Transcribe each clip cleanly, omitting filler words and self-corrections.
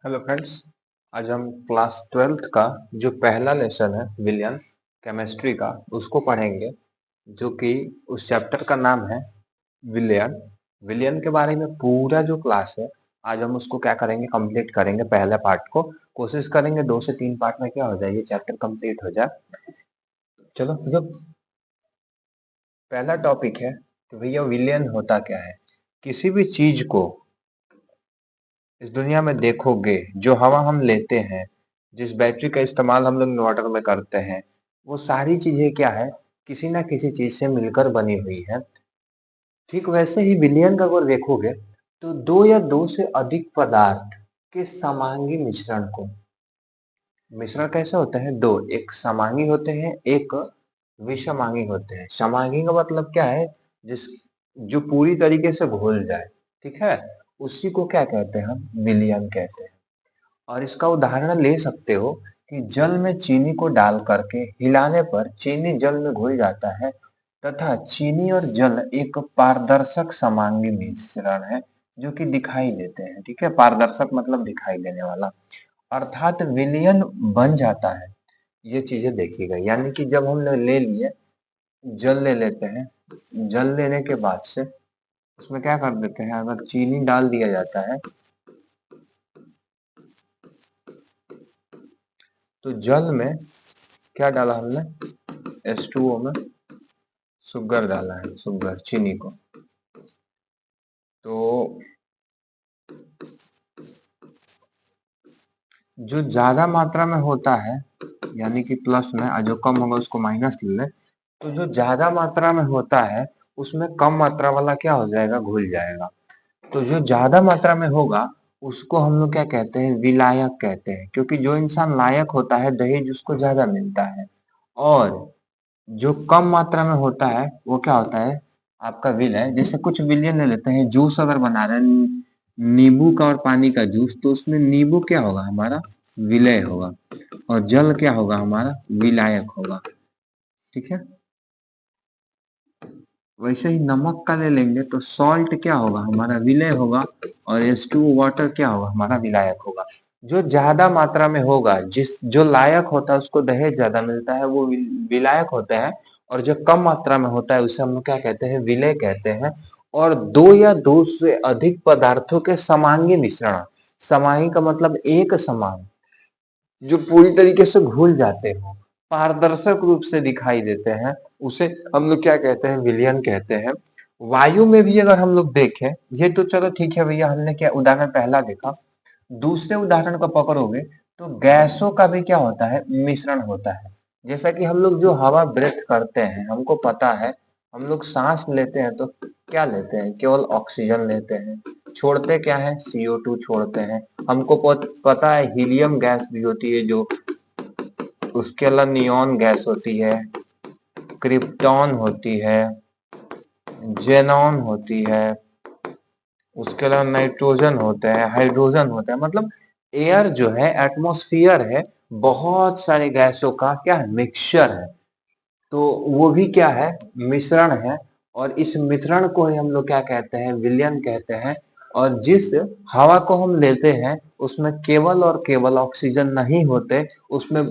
Hello friends. आज हम class 12th का जो पहला लेसन है विलियन केमिस्ट्री का उसको पढ़ेंगे, जो कि उस चैप्टर का नाम है विलियन। विलियन के बारे में पूरा जो क्लास है आज हम उसको क्या करेंगे, कंप्लीट करेंगे। पहले पार्ट को कोशिश करेंगे 2 से 3 पार्ट में क्या हो जाए, ये चैप्टर कंप्लीट हो जाए। चलो, मतलब पहला टॉपिक है कि भैया विलियन होता क्या है। किसी भी चीज को इस दुनिया में देखोगे, जो हवा हम लेते हैं, जिस बैटरी का इस्तेमाल हम लोग इन्वर्टर में करते हैं, वो सारी चीजें क्या है, किसी ना किसी चीज से मिलकर बनी हुई है। ठीक वैसे ही विलयन का अगर देखोगे तो दो या दो से अधिक पदार्थ के समांगी मिश्रण को, मिश्रण कैसे होते हैं, दो, एक समांगी होते हैं, एक विषमांगी होते हैं। समांगी का मतलब क्या है, जिस जो पूरी तरीके से घुल जाए, ठीक है, उसी को क्या कहते हैं, हम विलयन कहते हैं। और इसका उदाहरण ले सकते हो कि जल में चीनी को डाल करके हिलाने पर चीनी जल में घुल जाता है, तथा चीनी और जल एक पारदर्शक समांगी मिश्रण है जो कि दिखाई देते हैं। ठीक है, पारदर्शक मतलब दिखाई देने वाला, अर्थात विलयन बन जाता है। ये चीजें देखी गई, यानी कि जब हम ले लिए, जल ले लेते हैं, जल लेने के बाद से उसमें क्या कर देते हैं, अगर चीनी डाल दिया जाता है तो जल में क्या डाला हमने, H2O में शुगर डाला है, शुगर, चीनी को। तो जो ज्यादा मात्रा में होता है, यानी कि प्लस में, और जो कम होगा उसको माइनस ले ले, तो जो ज्यादा मात्रा में होता है उसमें कम मात्रा वाला क्या हो जाएगा, घुल जाएगा। तो जो ज्यादा मात्रा में होगा उसको हम लोग क्या कहते हैं, विलायक कहते हैं, क्योंकि जो इंसान लायक होता है दहेज उसको ज्यादा मिलता है। और जो कम मात्रा में होता है वो क्या होता है, आपका विलय। जैसे कुछ विलयन ले लेते हैं, जूस अगर बना रहे हैं नींबू का और पानी का जूस, तो उसमें नींबू क्या होगा, हमारा विलय होगा, और जल क्या होगा, हमारा विलायक होगा। ठीक है, वैसे ही नमक का ले लेंगे तो सॉल्ट क्या होगा, हमारा विलय होगा, और H2O वाटर क्या होगा, हमारा विलायक होगा। जो ज्यादा मात्रा में होगा, जिस जो लायक होता है उसको दहेज ज्यादा मिलता है, वो विलायक होता है। और जो कम मात्रा में होता है उसे हम लोग क्या कहते हैं, विलय कहते हैं। और दो या दो से अधिक पदार्थों के समांगी मिश्रण, समांगी का मतलब एक समान, जो पूरी तरीके से घुल जाते हो, पारदर्शक रूप से दिखाई देते हैं, उसे हम लोग क्या कहते हैं, विलयन कहते हैं। वायु में भी अगर हम लोग देखें, ये तो चलो ठीक है भैया, हमने क्या उदाहरण पहला देखा। दूसरे उदाहरण को पकड़ोगे तो गैसों का भी क्या होता है, मिश्रण होता है। जैसा कि हम लोग जो हवा ब्रेथ करते हैं, हमको पता है, हम लोग सांस लेते हैं तो क्या लेते हैं, केवल ऑक्सीजन लेते हैं। छोड़ते क्या है, CO2 छोड़ते हैं। हमको पता है हीलियम गैस भी होती है, जो उसके अलावा नियॉन गैस होती है, क्रिप्टॉन होती है, जेनॉन होती है, उसके अलावा नाइट्रोजन होता है, हाइड्रोजन होता है। मतलब एयर जो है, एटमॉस्फेयर है, बहुत सारे गैसों का क्या है, मिक्सचर है। तो वो भी क्या है, मिश्रण है। और इस मिश्रण को ही हम लोग क्या कहते हैं, विलयन कहते हैं। और जिस हवा को हम लेते हैं उसमें केवल और केवल ऑक्सीजन नहीं होते, उसमें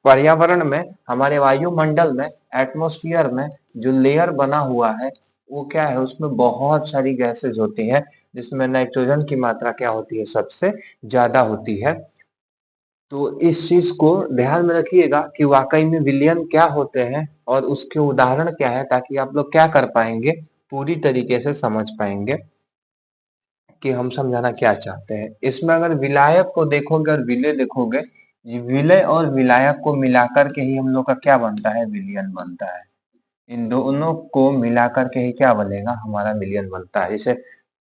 पर्यावरण में, हमारे वायुमंडल में, एटमॉस्फेयर में जो लेयर बना हुआ है वो क्या है, उसमें बहुत सारी गैसेस होती है, जिसमें नाइट्रोजन की मात्रा क्या होती है, सबसे ज्यादा होती है। तो इस चीज को ध्यान में रखिएगा कि वाकई में विलयन क्या होते हैं और उसके उदाहरण क्या है, ताकि आप लोग क्या कर पाएंगे, पूरी तरीके से समझ पाएंगे कि हम समझाना क्या चाहते हैं। इसमें अगर विलायक को देखोगे और विलय देखोगे, ये विलय और विलायक को मिलाकर के ही हम लोग का क्या बनता है, विलयन बनता है। इन दोनों को मिलाकर के ही क्या बनेगा, हमारा विलयन बनता है। जैसे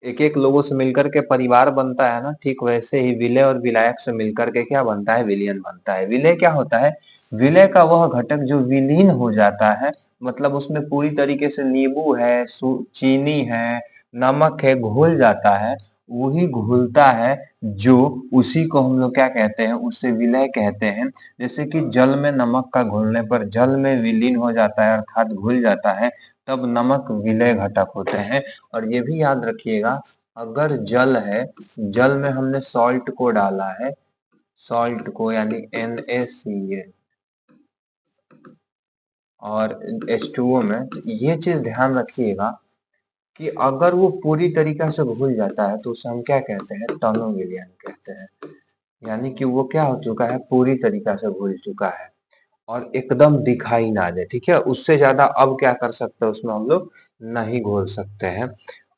एक एक लोगों से मिलकर के परिवार बनता है ना, ठीक वैसे ही विलय और विलायक से मिलकर के क्या बनता है, विलयन बनता है। विलय क्या होता है, विलय का वह घटक जो विलीन हो जाता है, मतलब उसमें पूरी तरीके से नींबू है, चीनी है, नमक है, घुल जाता है, वही घुलता है, जो उसी को हम लोग क्या कहते हैं, उसे विलय कहते हैं। जैसे कि जल में नमक का घुलने पर जल में विलीन हो जाता है, अर्थात घुल जाता है, तब नमक विलय घटक होते हैं। और ये भी याद रखिएगा, अगर जल है, जल में हमने सॉल्ट को डाला है, सॉल्ट को यानी NaCl और H2O में, ये चीज ध्यान रखिएगा कि अगर वो पूरी तरीका से घुल जाता है तो उसे हम क्या कहते हैं, टर्नो विलयन कहते हैं। यानी कि वो क्या हो चुका है, पूरी तरीका से घुल चुका है और एकदम दिखाई ना दे। ठीक है, उससे ज्यादा अब क्या कर सकते हैं, उसमें हम लोग नहीं घोल सकते हैं।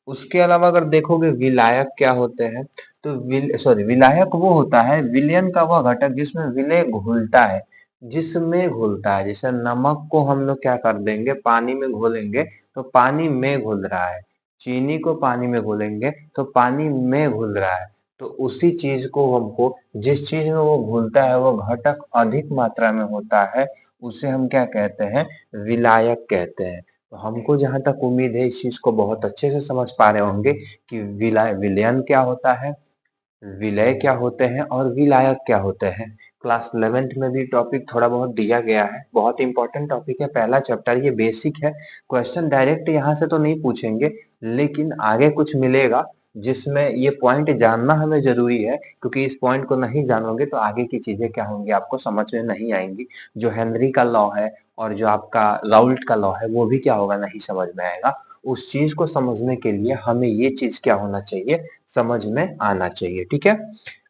उसके अलावा अगर देखोगे विलायक क्या होते हैं, तो विलायक वो होता है, विलयन का वह घटक जिसमें विलय घुलता है, जिसमें घुलता है। जैसे नमक को हम लोग क्या कर देंगे, पानी में घोलेंगे तो पानी में घुल रहा है, चीनी को पानी में घोलेंगे तो पानी में घुल रहा है। तो उसी चीज को हमको, जिस चीज में वो घुलता है वो घटक अधिक मात्रा में होता है, उसे हम क्या कहते हैं, विलायक कहते हैं। तो हमको जहां तक उम्मीद है इस चीज को बहुत अच्छे से समझ पा रहे होंगे कि विलयन क्या होता है, विलय क्या होते हैं और विलायक क्या होते हैं। क्लास 11th में भी टॉपिक थोड़ा बहुत दिया गया है, बहुत इंपॉर्टेंट टॉपिक है, पहला चैप्टर, ये बेसिक है। क्वेश्चन डायरेक्ट यहाँ से तो नहीं पूछेंगे, लेकिन आगे कुछ मिलेगा जिसमें ये पॉइंट जानना हमें जरूरी है, क्योंकि इस पॉइंट को नहीं जानोगे तो आगे की चीजें क्या होंगी आपको समझ में नहीं आएंगी। जो हेनरी का लॉ है और जो आपका राउल्ट का लॉ है वो भी क्या होगा, नहीं समझ में आएगा। उस चीज को समझने के लिए हमें ये चीज क्या होना चाहिए, समझ में आना चाहिए। ठीक है,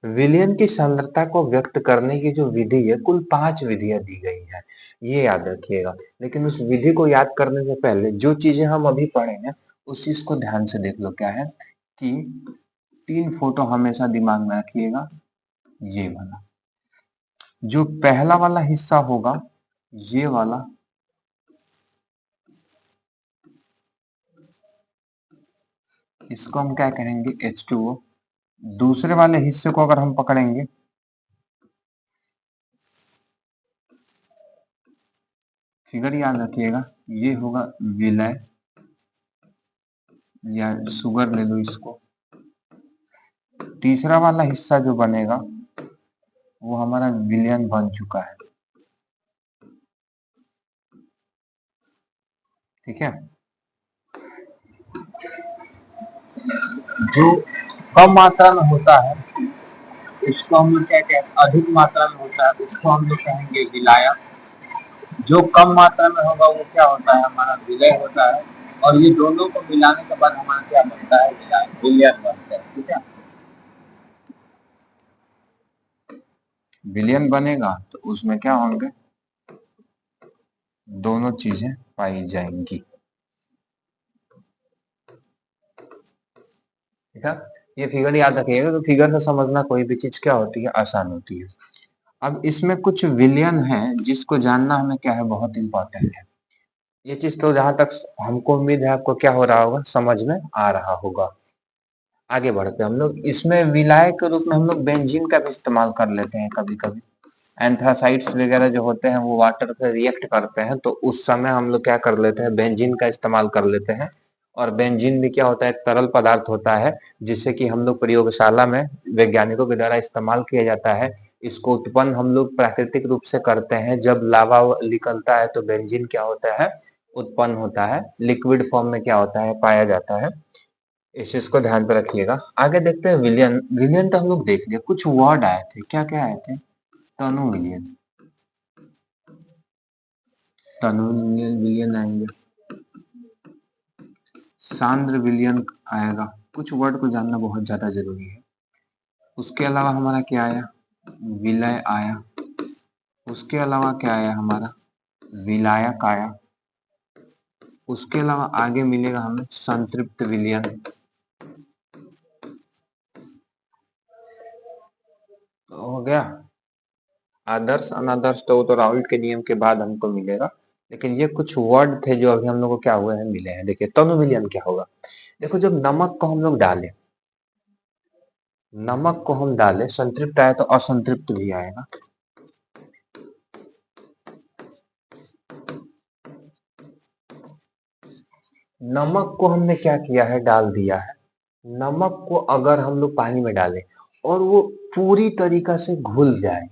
विलयन की सांद्रता को व्यक्त करने की जो विधि है, कुल 5 विधियां दी गई है, ये याद रखिएगा। लेकिन उस विधि को याद करने से पहले जो चीजें हम अभी पढ़े हैं उस चीज को ध्यान से देख लो। क्या है कि 3 फोटो हमेशा दिमाग में रखिएगा। ये वाला, जो पहला वाला हिस्सा होगा, ये वाला, इसको हम क्या कहेंगे, H2O। दूसरे वाले हिस्से को अगर हम पकड़ेंगे, फिगर याद रखिएगा, ये होगा विलय या शुगर ले लो इसको। तीसरा वाला हिस्सा जो बनेगा वो हमारा विलयन बन चुका है। ठीक है, जो कम मात्रा में होता है उसको हम लोग क्या कहते हैं, अधिक मात्रा में होता है उसको हम लोग कहेंगे विलायक। जो कम मात्रा में होगा वो क्या होता है, हमारा विलय होता है। और ये दोनों को मिलाने के बाद हमारा क्या बनता है, विलयन बनता है। ठीक है, विलयन बनेगा तो उसमें क्या होंगे, दोनों चीजें पाई जाएंगी। ठीक है, ये फिगर याद रखिएगा, तो फिगर से समझना कोई भी चीज क्या होती है, आसान होती है। अब इसमें कुछ विलयन है जिसको जानना हमें क्या है, बहुत इंपॉर्टेंट है। ये चीज तो जहां तक हमको उम्मीद है आपको क्या हो रहा होगा, समझ में आ रहा होगा। आगे बढ़ते हम लोग, इसमें विलायक के रूप में हम लोग बेंजीन का भी इस्तेमाल कर लेते हैं कभी कभी। एंथ्रासाइड्स वगैरह जो होते हैं वो वाटर से रिएक्ट करते हैं, तो उस समय हम लोग क्या कर लेते हैं, बेंजीन का इस्तेमाल कर लेते हैं। और बेंजीन भी क्या होता है, एक तरल पदार्थ होता है, जिससे कि हम लोग प्रयोगशाला में वैज्ञानिकों के द्वारा इस्तेमाल किया जाता है। इसको उत्पन्न हम लोग प्राकृतिक रूप से करते हैं, जब लावा निकलता है तो बेंजीन क्या होता है, उत्पन्न होता है, लिक्विड फॉर्म में क्या होता है, पाया जाता है। इस चीज को ध्यान पे रखिएगा। आगे देखते हैं विलियन। विलियन तो हम लोग देख लिया, कुछ वर्ड आए थे, क्या क्या आए थे, तनु विलियन, तनु विलियन आएंगे, सांद्र विलियन आएगा। कुछ वर्ड को जानना बहुत ज्यादा जरूरी है। उसके अलावा हमारा क्या आया, विलय आया। उसके अलावा क्या आया हमारा, विलायक आया। उसके अलावा आगे मिलेगा हमें संतृप्त विलियन। तो हो गया आदर्श अनादर्श, तो वो तो राउल्ट के नियम के बाद हमको मिलेगा। लेकिन ये कुछ वर्ड थे जो अभी हम लोग को क्या हुए हैं, मिले हैं। देखिए तनु विलियन क्या होगा, देखो जब नमक को हम लोग डालें, नमक को हम डालें, संतृप्त आए तो असंतृप्त भी आएगा। नमक को हमने क्या किया है, डाल दिया है। नमक को अगर हम लोग पानी में डालें और वो पूरी तरीका से घुल जाए,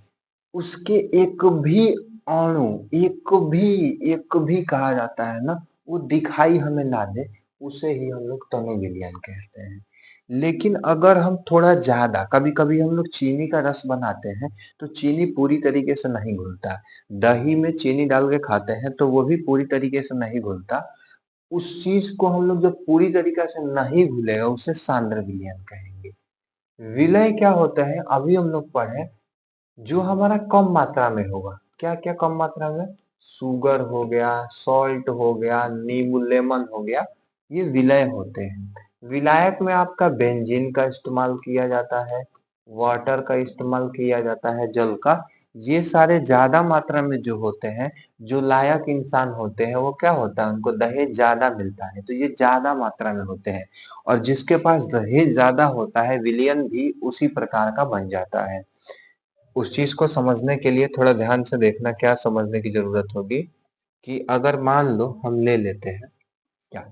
उसके एक भी अणु, एक भी कहा जाता है ना, वो दिखाई हमें ना दे, उसे ही हम लोग तनु विलयन कहते हैं। लेकिन अगर हम थोड़ा ज्यादा, कभी कभी हम लोग चीनी का रस बनाते हैं तो चीनी पूरी तरीके से नहीं घुलता है। दही में चीनी डाल के खाते हैं तो वो भी पूरी तरीके से नहीं घुलता। उस चीज को हम लोग जब पूरी तरीके से नहीं घुलेगा उसे सांद्र विलयन कहेंगे। विलय क्या होता है अभी हम लोग पढ़े, जो हमारा कम मात्रा में होगा। क्या क्या कम मात्रा में? शुगर हो गया, सॉल्ट हो गया, नींबू लेमन हो गया, ये विलय होते हैं। विलायक में आपका बेंजीन का इस्तेमाल किया जाता है, वाटर का इस्तेमाल किया जाता है, जल का। ये सारे ज्यादा मात्रा में जो होते हैं, जो लायक इंसान होते हैं, वो क्या होता है, उनको दहेज ज्यादा मिलता है, तो ये ज्यादा मात्रा में होते हैं। और जिसके पास दहेज ज्यादा होता है, विलियन भी उसी प्रकार का बन जाता है। उस चीज को समझने के लिए थोड़ा ध्यान से देखना, क्या समझने की जरूरत होगी कि अगर मान लो हम ले लेते हैं क्या,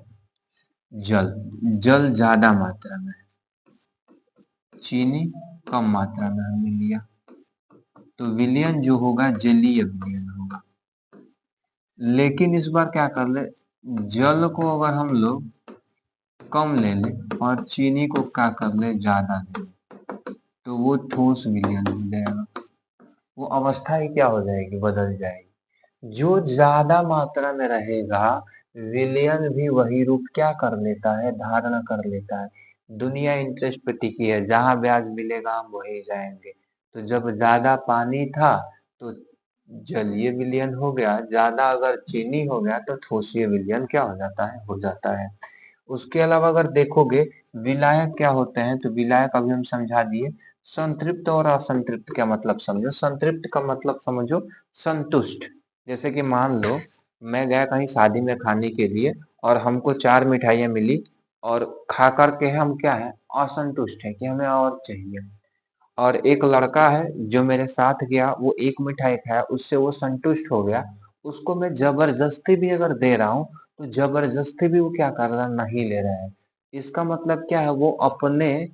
जल। जल ज्यादा मात्रा में, चीनी कम मात्रा में हमने लिया, तो विलयन जो होगा जलीय विलयन होगा। लेकिन इस बार क्या कर ले, जल को अगर हम लोग कम ले लें और चीनी को क्या कर ले, ज्यादा ले लें, तो वो ठोस विलयन हो जाएगा। वो अवस्था ही क्या हो जाएगी, बदल जाएगी। जो ज्यादा मात्रा में रहेगा, विलयन भी वही रूप क्या कर लेता है, धारण कर लेता है। दुनिया इंटरेस्ट पे टिकी है, जहां ब्याज मिलेगा हम वही जाएंगे। तो जब ज्यादा पानी था तो जलीय विलयन हो गया, ज्यादा अगर चीनी हो गया तो ठोसीय विलयन क्या हो जाता है, हो जाता है। उसके अलावा अगर देखोगे विलायक क्या होते हैं, तो विलायक अभी हम समझा दिए। संतृप्त और असंतृप्त क्या मतलब समझो। संतृप्त का मतलब समझो संतुष्ट। जैसे कि मान लो मैं गया कहीं शादी में खाने के लिए और हमको 4 मिठाइयाँ मिली और खा करके हम क्या है, असंतुष्ट है कि हमें और चाहिए। और एक लड़का है जो मेरे साथ गया, वो एक मिठाई खाया, उससे वो संतुष्ट हो गया। उसको मैं जबरदस्ती भी अगर दे रहा हूँ तो जबरदस्ती भी वो क्या कर रहा है, नहीं ले रहा है। इसका मतलब क्या है, वो अपने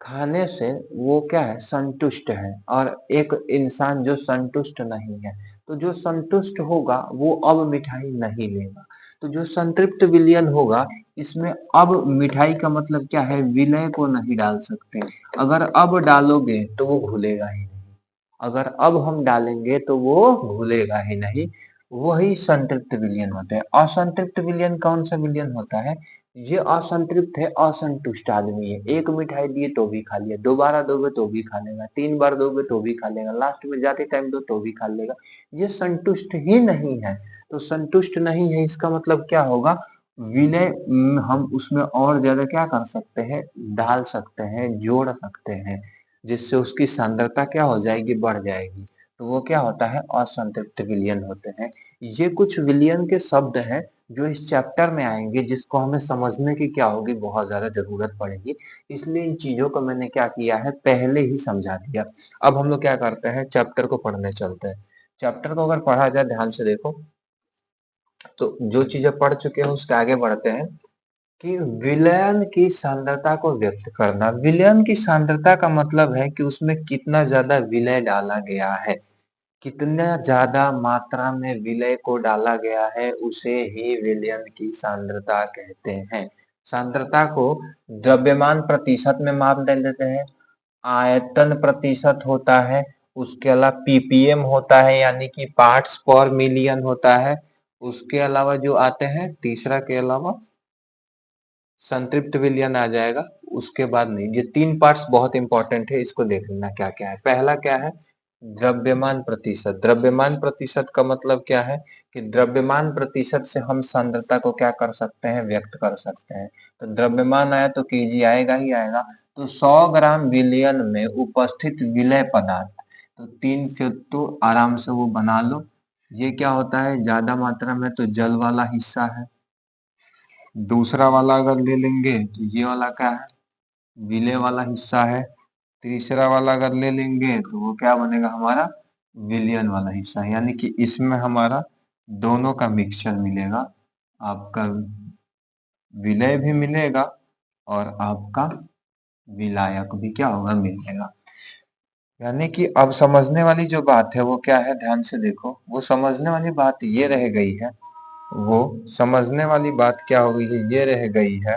खाने से वो क्या है, संतुष्ट है। और एक इंसान जो संतुष्ट नहीं है, तो जो संतुष्ट होगा वो अब मिठाई नहीं लेगा। तो जो संतृप्त विलयन होगा, इसमें अब मिठाई का मतलब क्या है, विलय को नहीं डाल सकते। अगर अब डालोगे तो वो घुलेगा ही नहीं, अगर अब हम डालेंगे तो वो घुलेगा ही नहीं। वही संतृप्त विलयन होते हैं। असंतृप्त विलयन कौन सा विलयन होता है, ये असंतृप्त है, असंतुष्ट आदमी है। एक मिठाई दिए तो भी खा लिया, दोबारा दोगे तो भी खा लेगा, 3 बार दोगे तो भी खा लेगा, लास्ट में जाते टाइम दो तो भी खा लेगा। ये संतुष्ट ही नहीं है। तो संतुष्ट नहीं है, इसका मतलब क्या होगा, विलय हम उसमें और ज्यादा क्या कर सकते हैं, डाल सकते हैं, जोड़ सकते हैं, जिससे उसकी सांद्रता क्या हो जाएगी, बढ़ जाएगी। तो वो क्या होता है, असंतृप्त विलयन होते हैं। ये कुछ विलयन के शब्द हैं जो इस चैप्टर में आएंगे, जिसको हमें समझने की क्या होगी, बहुत ज्यादा जरूरत पड़ेगी। इसलिए इन चीजों को मैंने क्या किया है, पहले ही समझा दिया। अब हम लोग क्या करते हैं, चैप्टर को पढ़ने चलते हैं। चैप्टर को अगर पढ़ा जाए, ध्यान से देखो, तो जो चीजें पढ़ चुके हैं उसके आगे बढ़ते हैं। कि विलयन की सांद्रता को व्यक्त करना। विलयन की सांद्रता का मतलब है कि उसमें कितना ज्यादा विलय डाला गया है, कितना ज्यादा मात्रा में विलय को डाला गया है, उसे ही विलयन की सांद्रता कहते हैं। सांद्रता को द्रव्यमान प्रतिशत में माप दे देते हैं, आयतन प्रतिशत होता है, उसके अलावा पीपीएम होता है यानी कि पार्ट्स पर मिलियन होता है। उसके अलावा जो आते हैं, तीसरा के अलावा संतृप्त विलयन आ जाएगा। उसके बाद नहीं, ये 3 पार्ट्स बहुत इंपॉर्टेंट है, इसको देख लेना क्या क्या है। पहला क्या है, द्रव्यमान प्रतिशत। द्रव्यमान प्रतिशत का मतलब क्या है कि द्रव्यमान प्रतिशत से हम सांद्रता को क्या कर सकते हैं, व्यक्त कर सकते हैं। तो द्रव्यमान आया तो केजी आएगा ही आएगा। तो 100 ग्राम विलयन में उपस्थित विलय पदार्थ, तो 3 तो आराम से वो बना लो। ये क्या होता है, ज्यादा मात्रा में तो जल वाला हिस्सा है। दूसरा वाला अगर ले लेंगे तो ये वाला क्या है, विलय वाला हिस्सा है। तीसरा वाला अगर ले लेंगे तो वो क्या बनेगा, हमारा विलयन वाला हिस्सा है। यानी कि इसमें हमारा दोनों का मिक्सचर मिलेगा। आपका विलय भी मिलेगा और आपका विलायक भी क्या होगा, मिलेगा। यानी कि अब समझने वाली जो बात है वो क्या है, ध्यान से देखो। वो समझने वाली बात ये रह गई है, वो समझने वाली बात क्या हो गई है, ये रह गई है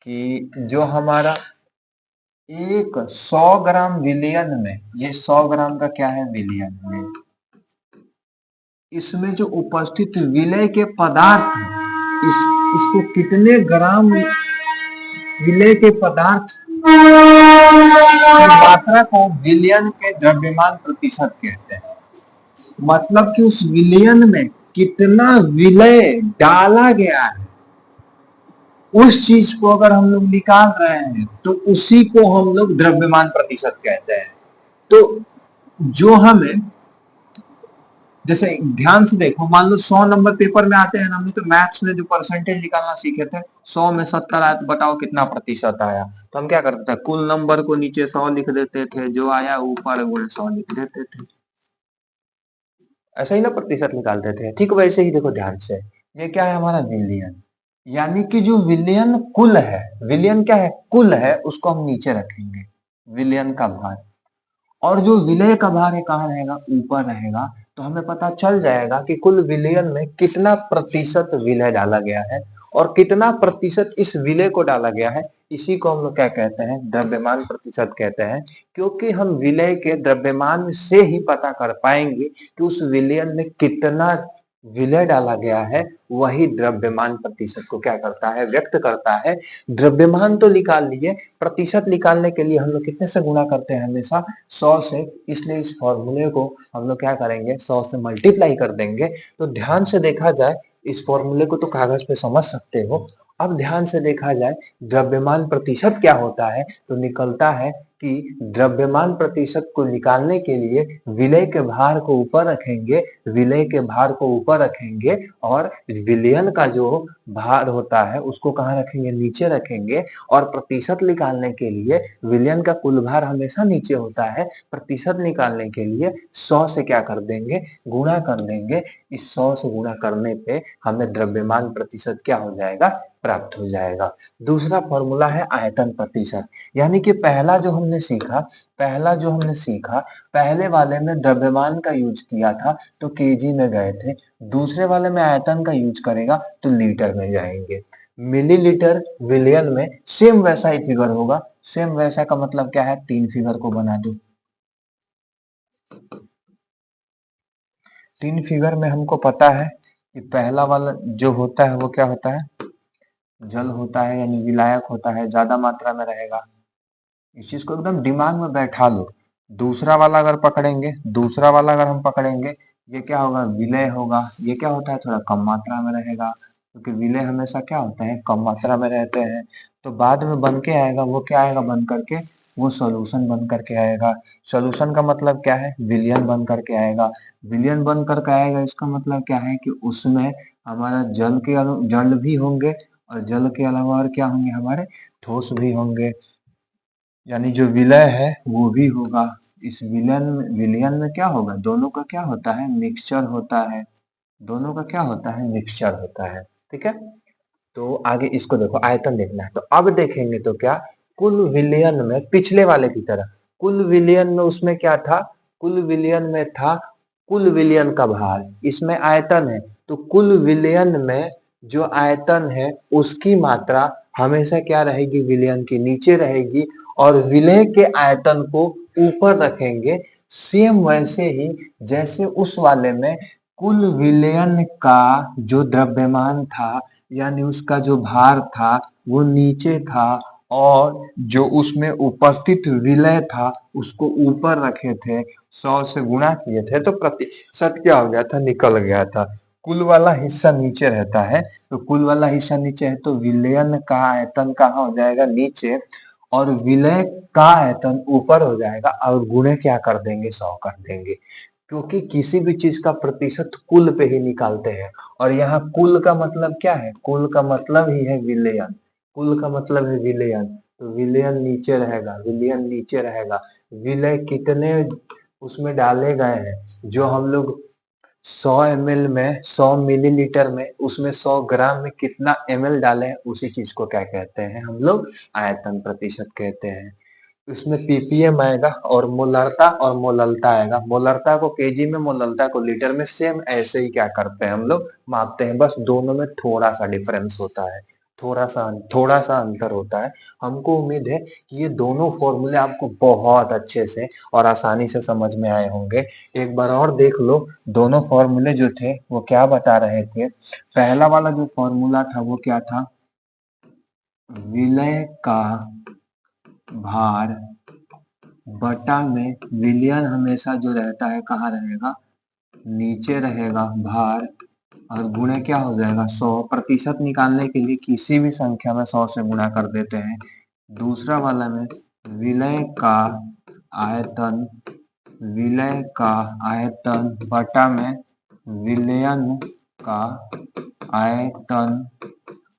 कि जो हमारा एक 100 ग्राम विलयन में, ये 100 ग्राम का क्या है विलयन में, इसमें जो उपस्थित विलय के पदार्थ हैं, इसको कितने ग्राम विलय के पदार्थ की मात्रा को विलयन के द्रव्यमान प्रतिशत कहते हैं। मतलब कि उस विलयन में कितना विलय डाला गया है, उस चीज को अगर हम लोग निकाल रहे हैं तो उसी को हम लोग द्रव्यमान प्रतिशत कहते हैं। तो जो हमें, जैसे ध्यान से देखो, मान लो 100 नंबर पेपर में आते हैं, हमने तो मैथ्स में जो परसेंटेज निकालना सीखे थे, 100 में 70 आया तो बताओ कितना प्रतिशत आया। तो हम क्या करते थे, कुल नंबर को नीचे 100 लिख देते थे, जो आया ऊपर गुणे 100 लिख देते थे, ऐसा ही ना प्रतिशत निकालते थे। ठीक वैसे ही देखो ध्यान से, ये क्या है हमारा विलयन, यानी कि जो विलयन कुल है, विलयन क्या है कुल है, उसको हम नीचे रखेंगे विलयन का भार, और जो विलय का भार है कहाँ रहेगा, ऊपर रहेगा। तो हमें पता चल जाएगा कि कुल विलयन में कितना प्रतिशत विलय डाला गया है और कितना प्रतिशत इस विलय को डाला गया है। इसी को हम लोग क्या कहते हैं, द्रव्यमान प्रतिशत कहते हैं। क्योंकि हम विलय के द्रव्यमान से ही पता कर पाएंगे कि उस विलयन में कितना विलय डाला गया है, वही द्रव्यमान प्रतिशत को क्या करता है, व्यक्त करता है। द्रव्यमान तो निकाल लिए, प्रतिशत निकालने के लिए हम लोग कितने से गुणा करते हैं, हमेशा 100 से। इसलिए इस फॉर्मूले को हम लोग क्या करेंगे, 100 से मल्टीप्लाई कर देंगे। तो ध्यान से देखा जाए, इस फॉर्मूले को तो कागज पे समझ सकते हो, अब ध्यान से देखा जाए द्रव्यमान प्रतिशत क्या होता है, तो निकलता है कि द्रव्यमान प्रतिशत को निकालने के लिए विलय के भार को ऊपर रखेंगे, विलय के भार को ऊपर रखेंगे, और विलयन का जो भार होता है उसको कहाँ रखेंगे, नीचे रखेंगे। और प्रतिशत निकालने के लिए विलयन का कुल भार हमेशा नीचे होता है, प्रतिशत निकालने के लिए 100 से क्या कर देंगे, गुणा कर देंगे। इस 100 से गुणा करने पे हमें द्रव्यमान प्रतिशत क्या हो जाएगा, प्राप्त हो जाएगा। दूसरा फॉर्मूला है आयतन प्रतिशत, यानी कि पहला जो हमने सीखा, पहले वाले में द्रव्यमान का यूज किया था तो केजी में गए थे, दूसरे वाले में आयतन का यूज करेगा तो लीटर में जाएंगे। मिलीलीटर विलियन में सेम वैसा ही फिगर होगा, सेम वैसा का मतलब क्या है, 3 फिगर को बना दो। 3 फिगर में हमको पता है कि पहला वाला जो होता है वो क्या होता है, जल होता है, यानी विलायक होता है, ज्यादा मात्रा में रहेगा। इस चीज को एकदम दिमाग में बैठा लो। दूसरा वाला अगर पकड़ेंगे, दूसरा वाला अगर हम पकड़ेंगे, ये क्या होगा, विलय होगा। ये क्या होता है, थोड़ा कम मात्रा में रहेगा, क्योंकि विलय हमेशा क्या होते हैं, कम मात्रा में रहते हैं। तो बाद में बन के आएगा, वो क्या आएगा बन करके, वो सॉल्यूशन बन करके आएगा। सॉल्यूशन का मतलब क्या है, विलयन बन करके आएगा। विलयन बन करके आएगा, इसका मतलब क्या है कि उसमें हमारा जल भी होंगे, और जल के अलावा और क्या होंगे, हमारे ठोस भी होंगे, यानी जो विलय है वो भी होगा। इस विलयन में क्या होगा, दोनों का क्या होता है, मिक्सचर होता है, दोनों का क्या होता है, मिक्सचर होता है। ठीक है, तो आगे इसको देखो, आयतन देखना है। तो अब देखेंगे तो क्या, कुल विलयन में पिछले वाले की तरह, कुल विलयन में उसमें क्या था, कुल विलयन में था कुल विलयन का भार, इसमें आयतन है, तो कुल विलयन में जो आयतन है उसकी मात्रा हमेशा क्या रहेगी, विलयन के नीचे रहेगी, और विलय के आयतन को ऊपर रखेंगे। सेम वैसे ही जैसे उस वाले में कुल विलयन का जो द्रव्यमान था, यानी उसका जो भार था वो नीचे था, और जो उसमें उपस्थित विलय था उसको ऊपर रखे थे, 100 से गुणा किए थे, तो प्रतिशत क्या हो गया था, निकल गया था। कुल वाला हिस्सा नीचे रहता है, तो कुल वाला हिस्सा नीचे है, तो विलयन का आयतन कहाँ हो जाएगा, नीचे, और विलय का आयतन ऊपर हो जाएगा, और गुणे क्या कर देंगे, 100 कर देंगे। क्योंकि किसी भी चीज का प्रतिशत कुल पे ही निकालते हैं, और यहाँ कुल का मतलब क्या है, कुल का मतलब ही है विलयन, कुल का मतलब है विलयन। तो विलयन नीचे रहेगा, विलयन नीचे रहेगा। विलय कितने उसमें डाले गए हैं, जो हम लोग 100 ml में, 100 मिलीलीटर में, उसमें 100 ग्राम में कितना ml डाले हैं, उसी चीज को क्या कहते हैं, हम लोग आयतन प्रतिशत कहते हैं। इसमें पीपीएम आएगा, और मोलरता और मोललता आएगा। मोलरता को केजी में, मोललता को लीटर में, सेम ऐसे ही क्या करते हैं हम लोग, मापते हैं, बस दोनों में थोड़ा सा डिफरेंस होता है, थोड़ा सा अंतर होता है। हमको उम्मीद है कि ये दोनों फॉर्मूले आपको बहुत अच्छे से और आसानी से समझ में आए होंगे। एक बार और देख लो, दोनों फॉर्मूले जो थे वो क्या बता रहे थे। पहला वाला जो फॉर्मूला था वो क्या था, विलय का भार बटा में विलयन हमेशा जो रहता है कहाँ रहेगा, नीचे रहेगा भार, और गुणे क्या हो जाएगा 100%। निकालने के लिए किसी भी संख्या में 100 से गुणा कर देते हैं। दूसरा वाला में विलय का आयतन, विलय का आयतन बटा में विलयन का आयतन,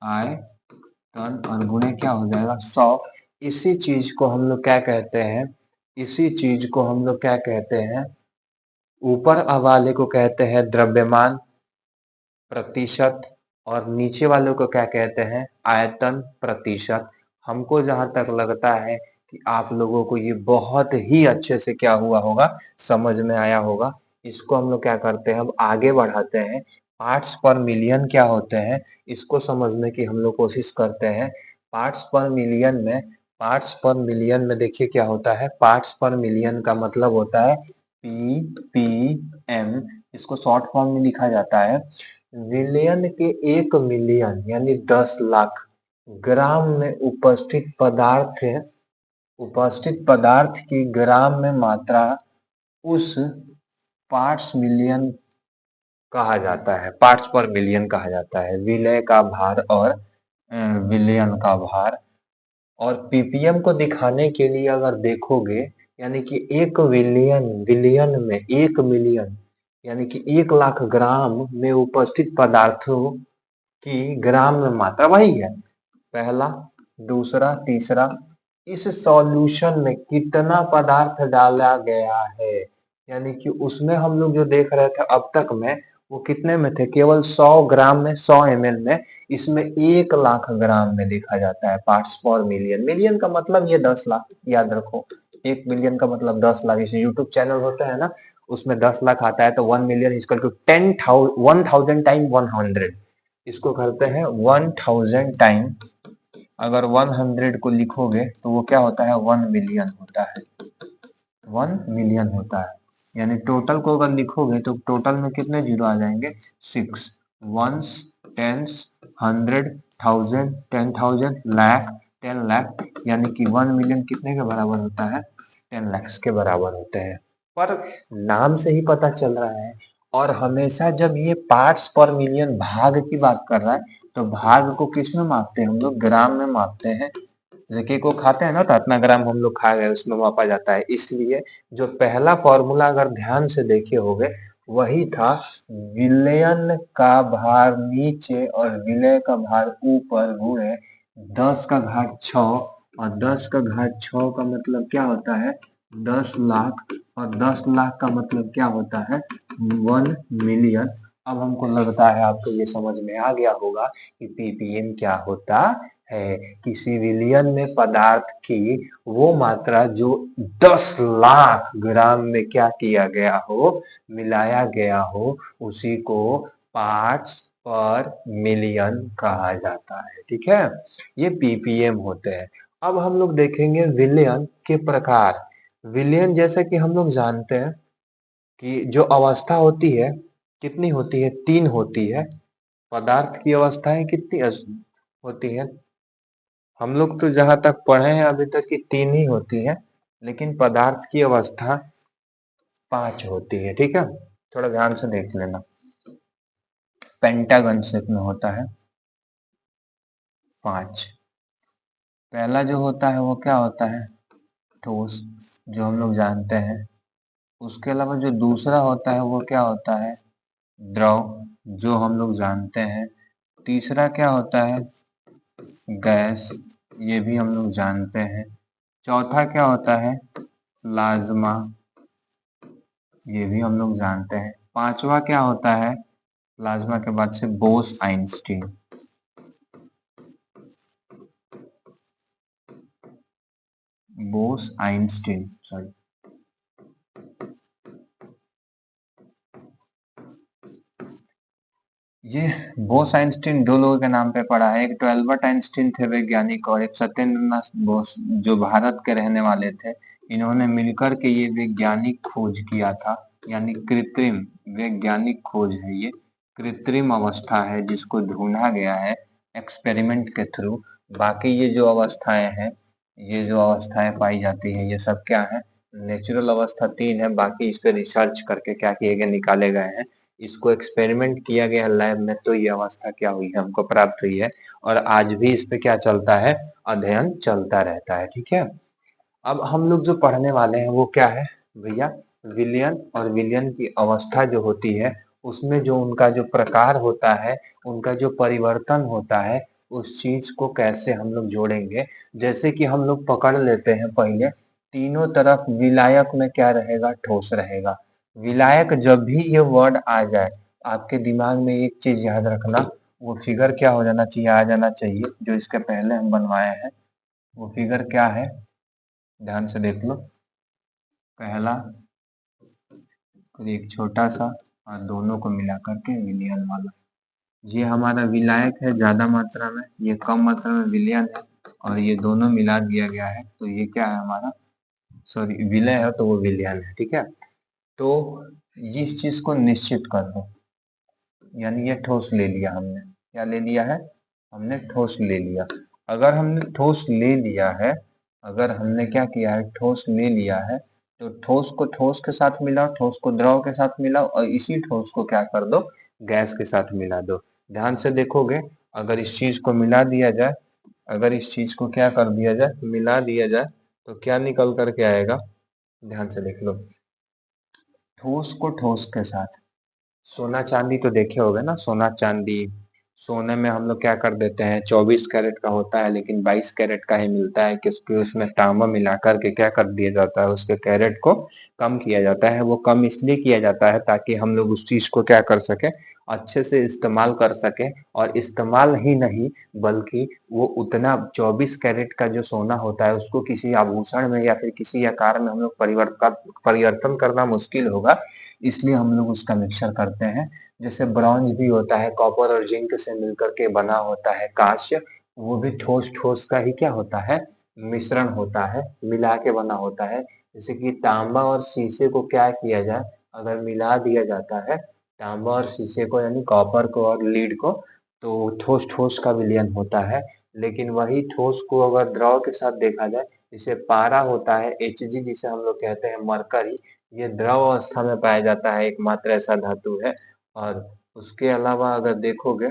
आयतन और गुणे क्या हो जाएगा 100। इसी चीज को हम लोग क्या कहते हैं, इसी चीज को हम लोग क्या कहते हैं, ऊपर वाले को कहते हैं द्रव्यमान प्रतिशत और नीचे वाले को क्या कहते हैं, आयतन प्रतिशत। हमको जहां तक लगता है कि आप लोगों को ये बहुत ही अच्छे से क्या हुआ होगा, समझ में आया होगा। इसको हम लोग क्या करते हैं, अब आगे बढ़ाते हैं। पार्ट्स पर मिलियन क्या होते हैं, इसको समझने की हम लोग कोशिश करते हैं। पार्ट्स पर मिलियन में, पार्ट्स पर मिलियन में देखिए क्या होता है, पार्ट्स पर मिलियन का मतलब होता है पीपीएम। इसको शॉर्ट फॉर्म में लिखा जाता है। विलियन के 1 मिलियन यानी 10 लाख ग्राम में उपस्थित पदार्थ की ग्राम में मात्रा उस पार्ट्स मिलियन कहा जाता है, पार्ट्स पर मिलियन कहा जाता है। विलय का भार और विलयन का भार। और पीपीएम को दिखाने के लिए अगर देखोगे, यानी कि 1 विलियन, विलियन में 1 मिलियन यानी कि 1 लाख ग्राम में उपस्थित पदार्थों की ग्राम में मात्रा वही है, पहला दूसरा तीसरा। इस सॉल्यूशन में कितना पदार्थ डाला गया है, यानी कि उसमें हम लोग जो देख रहे थे अब तक में वो कितने में थे, केवल 100 ग्राम में, 100 ml में। इसमें 1 लाख ग्राम में देखा जाता है पार्ट्स पर मिलियन। मिलियन का मतलब ये 10 लाख, याद रखो। 1 मिलियन का मतलब 10 लाख। जैसे यूट्यूब चैनल होता है ना, उसमें 10 लाख आता है तो 1 मिलियन इक्वल टू 10,000 टाइम 100। इसको करते हैं 1000 टाइम, अगर 100 को लिखोगे तो वो क्या होता है, 1 मिलियन होता है, 1 मिलियन होता है। यानी टोटल को अगर लिखोगे तो टोटल में कितने जीरो आ जाएंगे, 6 वंस, टेंस, 100,000, 10,000, लाख, 10 लाख। यानी कि 1 मिलियन कितने के बराबर होता है, 10 लाख के बराबर होते हैं। पर नाम से ही पता चल रहा है। और हमेशा जब ये पार्ट्स पर मिलियन भाग की बात कर रहा है तो भाग को किस में मापते हैं हम लोग, ग्राम में मापते हैं। जैसे केक को खाते हैं ना तो इतना ग्राम हम लोग खा गए, उसमें मापा जाता है। इसलिए जो पहला फॉर्मूला अगर ध्यान से देखे होगे वही था, विलयन का भार नीचे और विलय का भार ऊपर गुणे 10 का घात 6। और 10 का घात 6 का मतलब क्या होता है, 10 लाख। और 10 लाख का मतलब क्या होता है, 1 मिलियन। अब हमको लगता है आपको ये समझ में आ गया होगा कि पीपीएम क्या होता है। किसी विलियन में पदार्थ की वो मात्रा जो 10 लाख ग्राम में क्या किया गया हो, मिलाया गया हो, उसी को पार्ट्स पर मिलियन कहा जाता है। ठीक है, ये पीपीएम होते हैं। अब हम लोग देखेंगे विलयन के प्रकार। विलयन जैसे कि हम लोग जानते हैं कि जो अवस्था होती है कितनी होती है, 3 होती है। पदार्थ की अवस्थाएं कितनी होती है, हम लोग तो जहां तक पढ़े हैं अभी तक की 3 ही होती है, लेकिन पदार्थ की अवस्था 5 होती है। ठीक है, थोड़ा ध्यान से देख लेना। पेंटागन शेप में होता है 5। पहला जो होता है वो क्या होता है, ठोस, जो हम लोग जानते हैं। उसके अलावा जो दूसरा होता है वो क्या होता है, द्रव, जो हम लोग जानते हैं। तीसरा क्या होता है, गैस, ये भी हम लोग जानते हैं। चौथा क्या होता है, प्लाज्मा, ये भी हम लोग जानते हैं। पांचवा क्या होता है, प्लाज्मा के बाद से Bose Einstein, Bose Einstein sorry. ये बोस आइंस्टीन दो लोगों के नाम पे पड़ा है। एक तो एल्बर्ट आइंस्टीन थे वैज्ञानिक, और एक सत्येंद्रनाथ बोस जो भारत के रहने वाले थे। इन्होंने मिलकर के ये वैज्ञानिक खोज किया था, यानी कृत्रिम वैज्ञानिक खोज है ये। कृत्रिम अवस्था है जिसको ढूंढा गया है एक्सपेरिमेंट के थ्रू। बाकी ये जो अवस्थाएं हैं, ये जो अवस्थाएं पाई जाती है, ये सब क्या है? नेचुरल अवस्था तीन है, बाकी इस पे रिसर्च करके क्या किए गए, निकाले गए हैं। इसको एक्सपेरिमेंट किया गया लैब में, तो ये अवस्था क्या हुई है, हमको प्राप्त हुई है। और आज भी इस पे क्या चलता है, अध्ययन चलता रहता है। ठीक है। अब हम लोग जो पढ़ने वाले हैं वो क्या है भैया, विलयन। और विलयन की अवस्था जो होती है, उसमें जो उनका जो प्रकार होता है, उनका जो परिवर्तन होता है, उस चीज को कैसे हम लोग जोड़ेंगे। जैसे कि हम लोग पकड़ लेते हैं पहले, तीनों तरफ विलायक में क्या रहेगा, ठोस रहेगा। विलायक जब भी ये वर्ड आ जाए, आपके दिमाग में एक चीज याद रखना, वो फिगर क्या हो जाना चाहिए, आ जाना चाहिए, जो इसके पहले हम बनवाए हैं। वो फिगर क्या है, ध्यान से देख लो। पहला, फिर एक छोटा सा, और दोनों को मिला करके विलयन वाला। ये हमारा विलायक है ज्यादा मात्रा में, ये कम मात्रा में विलयन है, और ये दोनों मिला दिया गया है, तो ये क्या है हमारा, सॉरी विलय है तो वो विलयन है। ठीक है। तो इस चीज को निश्चित कर दो, यानी ये ठोस ले लिया हमने। क्या ले लिया है, हमने ठोस ले लिया। अगर हमने ठोस ले लिया है, अगर हमने क्या किया है, ठोस ले लिया है, तो ठोस को ठोस के साथ मिलाओ, ठोस को द्रव के साथ मिलाओ, और इसी ठोस को क्या कर दो, गैस के साथ मिला दो। ध्यान से देखोगे, अगर इस चीज को मिला दिया जाए, अगर इस चीज को क्या कर दिया जाए, मिला दिया जाए, तो क्या निकल करके आएगा, ध्यान से देख लो। ठोस को ठोस के साथ, सोना चांदी तो देखे होगे ना, सोना चांदी। सोने में हम लोग क्या कर देते हैं, 24 कैरेट का होता है लेकिन 22 कैरेट का ही मिलता है, क्योंकि उसमें तांबा मिला करके क्या कर दिया जाता है, उसके कैरेट को कम किया जाता है। वो कम इसलिए किया जाता है ताकि हम लोग उस चीज को क्या कर सके, अच्छे से इस्तेमाल कर सके। और इस्तेमाल ही नहीं, बल्कि वो उतना 24 कैरेट का जो सोना होता है, उसको किसी आभूषण में या फिर किसी आकार में हम लोग परिवर्तन करना मुश्किल होगा, इसलिए हम लोग उसका मिक्सचर करते हैं। जैसे ब्रॉन्ज भी होता है, कॉपर और जिंक से मिलकर के बना होता है कांस्य, वो भी ठोस ठोस का ही क्या होता है, मिश्रण होता है, मिला के बना होता है। जैसे कि तांबा और शीशे को क्या किया जाए, अगर मिला दिया जाता है तांबा और शीशे को, यानी कॉपर को और लीड को, तो ठोस ठोस का विलयन होता है। लेकिन वही ठोस को अगर द्रव के साथ देखा जाए, जिसे पारा होता है, Hg जिसे हम लोग कहते हैं, मरकरी, ये द्रव अवस्था में पाया जाता है, एकमात्र ऐसा धातु है। और उसके अलावा अगर देखोगे,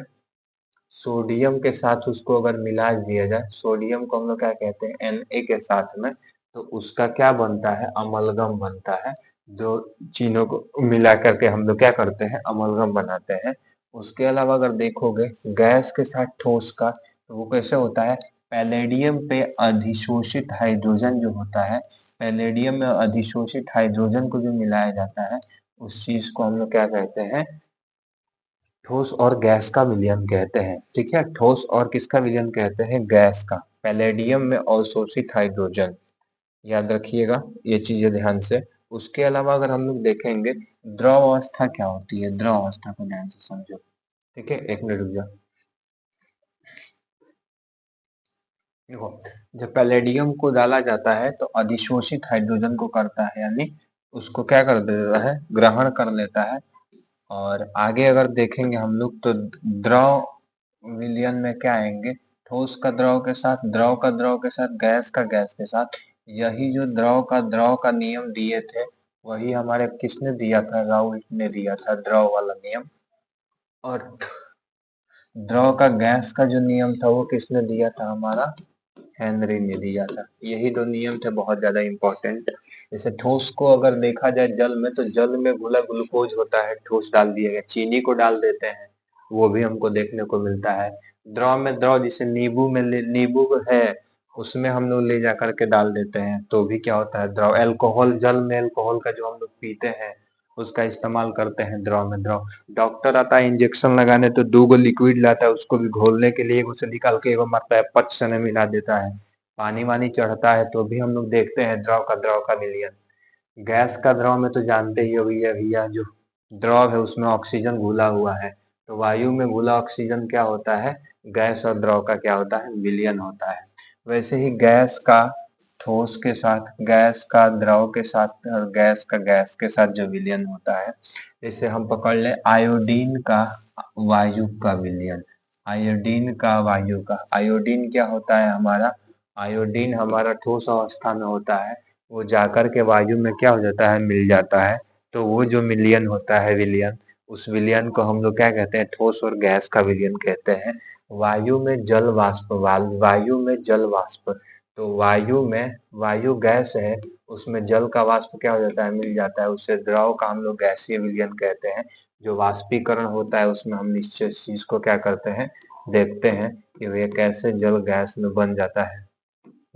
सोडियम के साथ उसको अगर मिला दिया जाए, सोडियम को हम लोग क्या कहते हैं, Na के साथ में, तो उसका क्या बनता है, अमलगम बनता है। जो चीनों को मिला करके हम लोग क्या करते हैं, अमलगम बनाते हैं। उसके अलावा अगर देखोगे गैस के साथ ठोस का, तो वो कैसे होता है, पैलेडियम पे अधिशोषित हाइड्रोजन जो होता है, पैलेडियम में अधिशोषित हाइड्रोजन को जो मिलाया जाता है, उस चीज को हम लोग क्या कहते हैं, ठोस और गैस का विलयन कहते हैं। ठीक है, ठोस और किसका विलयन कहते हैं, गैस का। पैलेडियम में अवशोषित हाइड्रोजन, याद रखिएगा ये चीजें ध्यान से। उसके अलावा अगर हम लोग देखेंगे, द्रव अवस्था क्या होती है, द्रव अवस्था को ध्यान से समझो। ठीक है, एक मिनट रुक जाओ। देखो, जब पैलेडियम को डाला जाता है तो अधिशोषित हाइड्रोजन को करता है, यानी उसको क्या कर देता है, ग्रहण कर लेता है। और आगे अगर देखेंगे हम लोग, तो द्रव विलयन में क्या आएंगे, ठोस का द्रव के साथ, द्रव का द्रव के साथ, गैस का गैस के साथ। यही जो द्रव का नियम दिए थे, वही हमारे किसने दिया था, राउल्ट ने दिया था, द्रव वाला नियम। और द्रव का गैस का जो नियम था, वो किसने दिया था, हमारा हेनरी ने दिया था। यही दो नियम थे बहुत ज्यादा इंपॉर्टेंट। जैसे ठोस को अगर देखा जाए जल में, तो जल में घुला ग्लूकोज होता है, ठोस डाल दिया गया, चीनी को डाल देते हैं, वो भी हमको देखने को मिलता है। द्रव में द्रव, जैसे नींबू में नींबू है, उसमें हम लोग ले जा करके डाल देते हैं, तो भी क्या होता है, द्रव। अल्कोहल, जल में अल्कोहल का जो हम लोग पीते हैं, उसका इस्तेमाल करते हैं द्रव में, द्रव। डॉक्टर आता है इंजेक्शन लगाने, तो 2 गो लिक्विड लाता है, उसको भी घोलने के लिए उसे निकाल के एगो मारता है, पच से मिला देता है। पानी वानी चढ़ता है तो भी हम लोग देखते हैं द्रव का विलयन। गैस का द्रव में तो जानते ही हो भैया, भैया जो द्रव है उसमें ऑक्सीजन घुला हुआ है, तो वायु में घुला ऑक्सीजन क्या होता है, गैस, और द्रव का क्या होता है, विलयन होता है। वैसे ही गैस का ठोस के साथ, गैस का द्रव के साथ, और गैस का गैस के साथ जो विलयन होता है, जैसे हम पकड़ ले आयोडीन का वायु का विलयन, आयोडीन का वायु का, आयोडीन क्या होता है हमारा, आयोडीन हमारा ठोस अवस्था में होता है, वो जाकर के वायु में क्या हो जाता है, मिल जाता है। तो वो जो मिलियन होता है, विलयन, उस विलयन को हम लोग क्या कहते हैं, ठोस और गैस का विलयन कहते हैं। वायु में जल वाष्प, वायु में जल वाष्प, तो वायु में, वायु गैस है, उसमें जल का वाष्प क्या हो जाता है, मिल जाता है, उससे द्रव का हम लोग गैसीय विलयन कहते हैं। जो वाष्पीकरण होता है उसमें हम निश्चित चीज को क्या करते हैं, देखते हैं कि वे कैसे जल गैस में बन जाता है,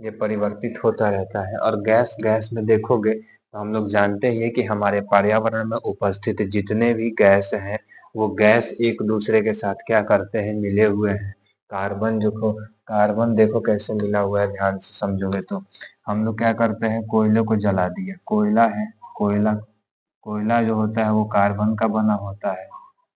ये परिवर्तित होता रहता है। और गैस, गैस में देखोगे तो हम लोग जानते ही हैं कि हमारे पर्यावरण में उपस्थित जितने भी गैस हैं, वो गैस एक दूसरे के साथ क्या करते हैं, मिले हुए हैं। कार्बन देखो, कार्बन देखो कैसे मिला हुआ है, ध्यान से समझोगे तो। हम लोग क्या करते हैं, कोयले को जला दिया, कोयला है, कोयला, कोयला जो होता है वो कार्बन का बना होता है।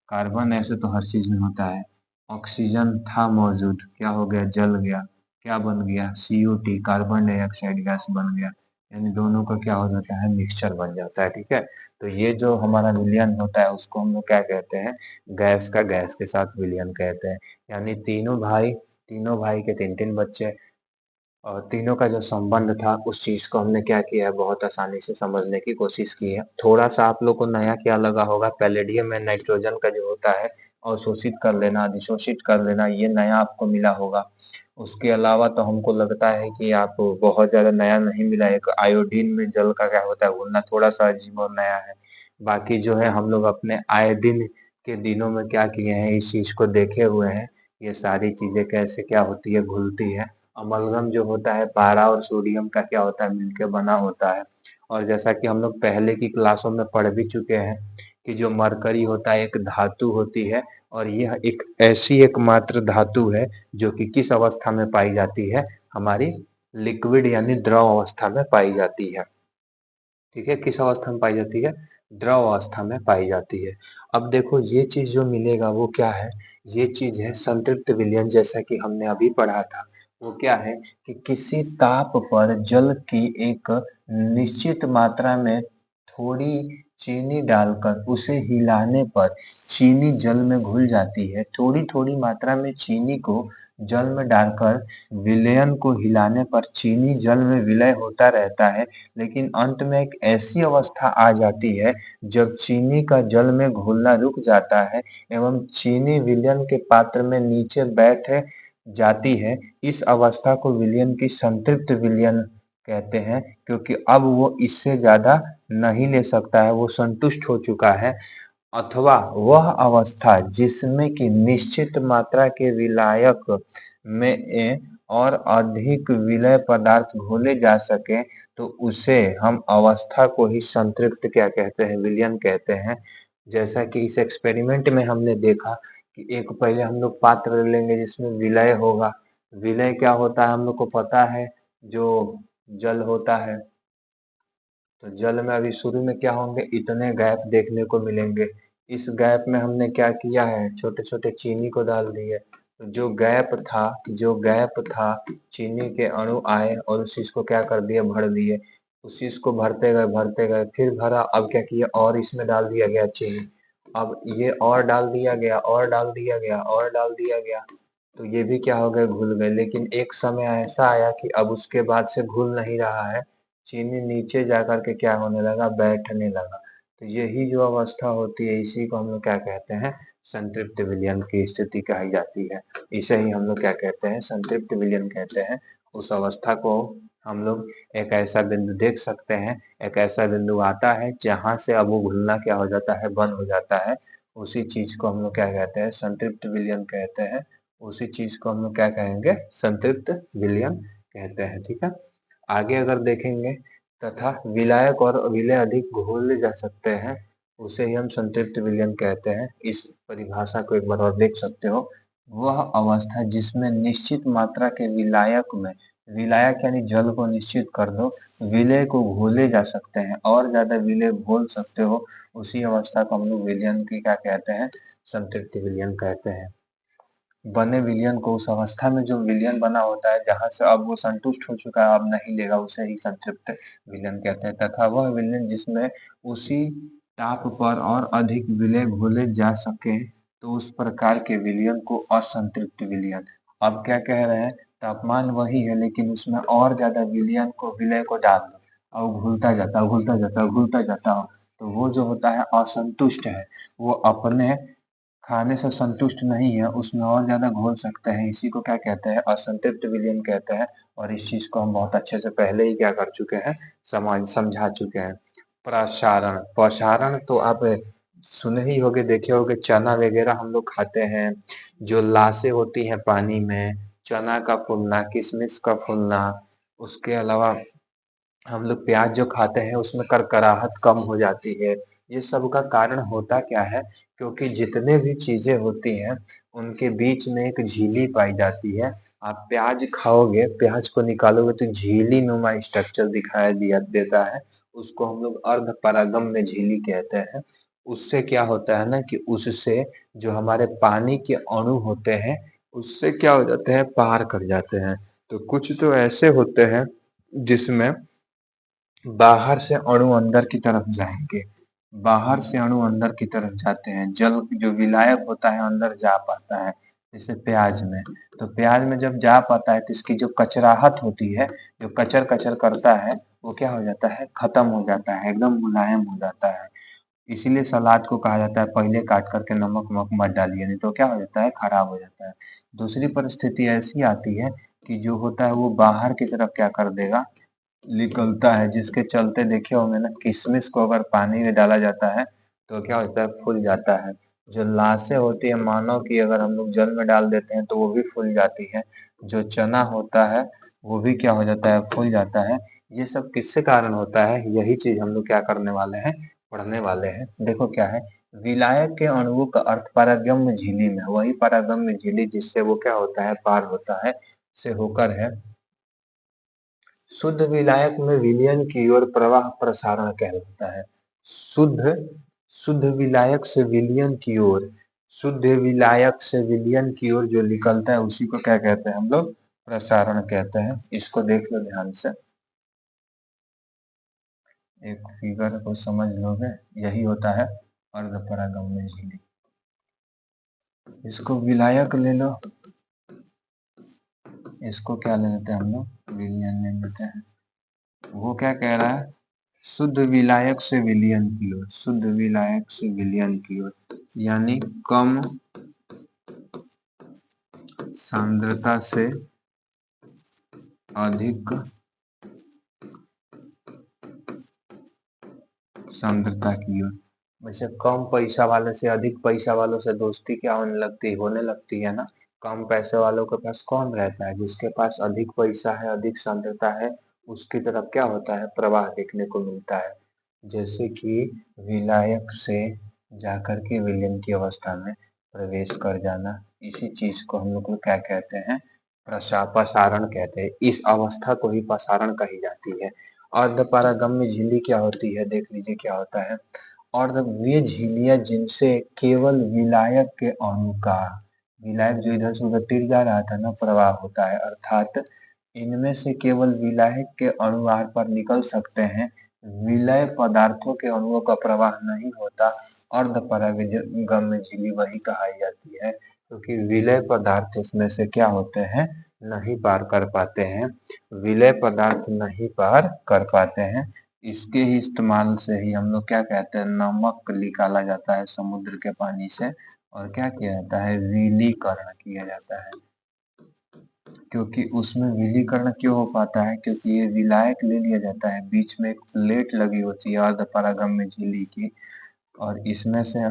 कार्बन ऐसे तो हर चीज में होता है। ऑक्सीजन था मौजूद, क्या हो गया, जल गया, क्या बन गया, CO2, कार्बन डाइऑक्साइड गैस बन गया। यानी दोनों का क्या हो जाता है, मिक्सचर बन जाता है, ठीक है। तो ये जो हमारा विलयन होता है उसको हम लोग क्या कहते हैं, गैस का गैस के साथ विलयन कहते हैं। यानी तीनों भाई के तीन तीन बच्चे, और तीनों का जो संबंध था उस चीज को हमने क्या किया है, बहुत आसानी से समझने की कोशिश की है। थोड़ा सा आप लोग को नया क्या लगा होगा, पैलेडियम में नाइट्रोजन का जो होता है अवशोषित कर लेना, अधिशोषित कर लेना, ये नया आपको मिला होगा। उसके अलावा तो हमको लगता है कि आप बहुत ज्यादा नया नहीं मिला। एक आयोडीन में जल का क्या होता है घुलना, थोड़ा सा अजीब और नया है। बाकी जो है हम लोग अपने आए दिन के दिनों में क्या किए हैं, इस चीज को देखे हुए हैं, ये सारी चीजें कैसे क्या होती है, घुलती है। अमलगम जो होता है पारा और सोडियम का क्या होता है, मिलकर बना होता है। और जैसा कि हम लोग पहले की क्लासों में पढ़ भी चुके हैं कि जो मरकरी होता है एक धातु होती है, और यह एक ऐसी एकमात्र धातु है जो कि किस अवस्था में पाई जाती है, हमारी लिक्विड यानी द्रव अवस्था में पाई जाती है। ठीक है, किस अवस्था में पाई जाती है, द्रव अवस्था में पाई जाती है। अब देखो ये चीज जो मिलेगा वो क्या है, ये चीज है संतृप्त विलयन, जैसा कि हमने अभी पढ़ा था। वो क्या है कि किसी ताप पर जल की एक निश्चित मात्रा में थोड़ी चीनी डालकर उसे हिलाने पर चीनी जल में घुल जाती है। थोड़ी थोड़ी मात्रा में चीनी को जल में डालकर विलयन को हिलाने पर चीनी जल में विलय होता रहता है। लेकिन अंत में एक ऐसी अवस्था आ जाती है जब चीनी का जल में घुलना रुक जाता है एवं चीनी विलयन के पात्र में नीचे बैठ जाती है। इस अवस्था को विलयन की संतृप्त विलयन कहते हैं, क्योंकि अब वो इससे ज्यादा नहीं ले सकता है, वो संतुष्ट हो चुका है। अथवा वह अवस्था जिसमें कि निश्चित मात्रा के विलायक में और अधिक विलय पदार्थ घोले जा सके, तो उसे हम अवस्था को ही संतृप्त क्या कहते हैं, विलयन कहते हैं। जैसा कि इस एक्सपेरिमेंट में हमने देखा कि एक पहले हम लोग पात्र लेंगे जिसमें विलय होगा। विलय क्या होता है हम लोग को पता है, जो जल होता है, तो जल में अभी शुरू में क्या होंगे, इतने गैप देखने को मिलेंगे। इस गैप में हमने क्या किया है, छोटे छोटे चीनी को डाल दिए। तो जो गैप था, चीनी के अणु आए और उस चीज को क्या कर दिए, भर दिए। उस चीज को भरते गए, फिर भरा, अब क्या किया, और इसमें डाल दिया गया चीनी। अब ये और डाल दिया गया, और डाल दिया गया, और डाल दिया गया, तो ये भी क्या हो गए, घुल गए। लेकिन एक समय ऐसा आया कि अब उसके बाद से घुल नहीं रहा है, चीनी नीचे जाकर के क्या होने लगा, बैठने लगा। तो यही जो अवस्था होती है इसी को हम लोग क्या कहते हैं, संतृप्त विलयन की स्थिति कही जाती है। इसे ही हम लोग क्या कहते हैं, संतृप्त विलयन कहते हैं। उस अवस्था को हम लोग एक ऐसा बिंदु देख सकते हैं, एक ऐसा बिंदु आता है जहां से अब वो घुलना क्या हो जाता है, बंद हो जाता है। उसी चीज को हम लोग क्या कहते हैं, संतृप्त विलयन कहते हैं। उसी चीज को हम लोग क्या कहेंगे, संतृप्त विलयन कहते हैं। ठीक है, आगे अगर देखेंगे, तथा विलायक और विलय अधिक घोले जा सकते हैं, उसे ही हम संतृप्त विलयन कहते हैं। इस परिभाषा को एक बार और देख सकते हो, वह अवस्था जिसमें निश्चित मात्रा के विलायक में विलायक यानी जल को निश्चित कर दो, विलय को घोले जा सकते हैं और ज्यादा विलय घोल सकते हो, उसी अवस्था को हम लोग विलयन की क्या कहते हैं, संतृप्ति विलयन कहते हैं। बने विलयन को उस अवस्था में जो विलयन बना होता है जहां से अब वो संतुष्ट हो चुका है, अब नहीं लेगा, उसे ही संतृप्त विलयन कहते हैं। तथा वह विलयन जिसमें उसी ताप पर और अधिक विलय घोले जा सके, तो उस प्रकार के विलयन को असंतृप्त विलयन। अब क्या कह रहे हैं, तापमान वही है लेकिन उसमें और ज्यादा विलयन को विलय को डाल दो और घुलता जाता घुलता जाता घुलता जाता हो, तो वो जो होता है असंतुष्ट है, वो अपने खाने से संतुष्ट नहीं है, उसमें और ज्यादा घोल सकते हैं, इसी को क्या कहते हैं, असंतृप्त विलयन कहते हैं। और इस चीज को हम बहुत अच्छे से पहले ही क्या कर चुके हैं, समझा चुके हैं। प्रसारण, प्रसारण तो आप सुने ही होगे, देखे होगे, चना वगैरह हम लोग खाते हैं, जो लाशें होती हैं पानी में, चना का फूलना, किशमिश का फूलना, उसके अलावा हम लोग प्याज जो खाते हैं उसमें करकराहट कम हो जाती है। ये सब का कारण होता क्या है, क्योंकि जितने भी चीजें होती हैं उनके बीच में एक झिल्ली पाई जाती है। आप प्याज खाओगे, प्याज को निकालोगे तो झिल्ली नुमा स्ट्रक्चर दिखाई दिया देता है, उसको हम लोग अर्ध परागम्य झिल्ली कहते हैं। उससे क्या होता है ना कि उससे जो हमारे पानी के अणु होते हैं उससे क्या हो जाते हैं, पार कर जाते हैं। तो कुछ तो ऐसे होते हैं जिसमें बाहर से अणु अंदर की तरफ जाएंगे, बाहर से अणु अंदर की तरफ जाते हैं, जल जो विलायक होता है अंदर जा पाता है, जैसे प्याज में। तो प्याज में जब जा पाता है तो इसकी जो कचराहट होती है, जो कचर कचर करता है, वो क्या हो जाता है, खत्म हो जाता है, एकदम मुलायम हो जाता है। इसीलिए सलाद को कहा जाता है पहले काट करके नमक वमक मत डालिए, नहीं तो क्या हो जाता है, खराब हो जाता है। दूसरी परिस्थिति ऐसी आती है कि जो होता है वो बाहर की तरफ क्या कर देगा, निकलता है, जिसके चलते देखे होंगे ना, किशमिश को अगर पानी में डाला जाता है तो क्या होता है, फूल जाता है। जो लाशें होती है मानव की, अगर हम लोग जल में डाल देते हैं तो वो भी फूल जाती है। जो चना होता है वो भी क्या हो जाता है, फूल जाता है। ये सब किससे कारण होता है, यही चीज हम लोग क्या करने वाले हैं, पढ़ने वाले हैं। देखो क्या है, विलायक के अणुओं का अर्थ परागम्य झिल्ली में, वही परागम्य झिल्ली जिससे वो क्या होता है, पार होता है, से होकर है। शुद्ध विलायक में विलयन की ओर प्रवाह प्रसारण कहलाता है। शुद्ध शुद्ध विलायक से विलयन की ओर, शुद्ध विलायक से विलयन की ओर जो निकलता है उसी को क्या कहते हैं हम लोग, प्रसारण कहते हैं। इसको देख लो ध्यान से, एक फिगर को समझ लोगे, यही होता है अर्धपरागम्य झिल्ली। इसको विलायक ले लो, इसको क्या ले लेते हैं हम लोग, विलयन ले लेते हैं। वो क्या कह रहा है, शुद्ध विलायक से विलयन की ओर, शुद्ध विलायक से विलयन की ओर, यानी कम सांद्रता से अधिक सांद्रता की ओर। वैसे कम पैसा वाले से अधिक पैसा वालों से दोस्ती क्या होने लगती है ना। कम पैसे वालों के पास कौन रहता है, जिसके पास अधिक पैसा है, अधिक सांद्रता है, उसकी तरफ क्या होता है, प्रवाह देखने को मिलता है। जैसे कि विलायक से जाकर के विलयन की अवस्था में प्रवेश कर जाना, इसी चीज को हम लोग क्या कहते हैं, प्रसारण कहते हैं। इस अवस्था को ही प्रसारण कही जाती है। अर्धपरागम्य झिल्ली क्या होती है, देख लीजिए क्या होता है। और वे झिल्लियां जिनसे केवल विलायक के अणु का, विलायक जो इधर से उधर तिर जा रहा था ना, प्रवाह होता है, अर्थात इनमें से केवल विलायक के अणु आर पार निकल सकते हैं, विलय पदार्थों के अणुओं का प्रवाह नहीं होता। अर्धपरागम्य झिल्ली वही कहाई जाती है, क्योंकि विलय पदार्थ इसमें से क्या होते हैं, नहीं पार कर पाते हैं, विलय पदार्थ नहीं पार कर पाते हैं। इसके ही इस्तेमाल से ही हम लोग क्या कहते हैं, नमक निकाला जाता है समुद्र के पानी से, और क्या किया जाता है, विलीकरण किया जाता है। क्योंकि उसमें विलीकरण क्यों हो पाता है, क्योंकि ये विलायक ले लिया जाता है, बीच में एक प्लेट लगी होती है अर्धपरागम्य झिल्ली की, और इसमें से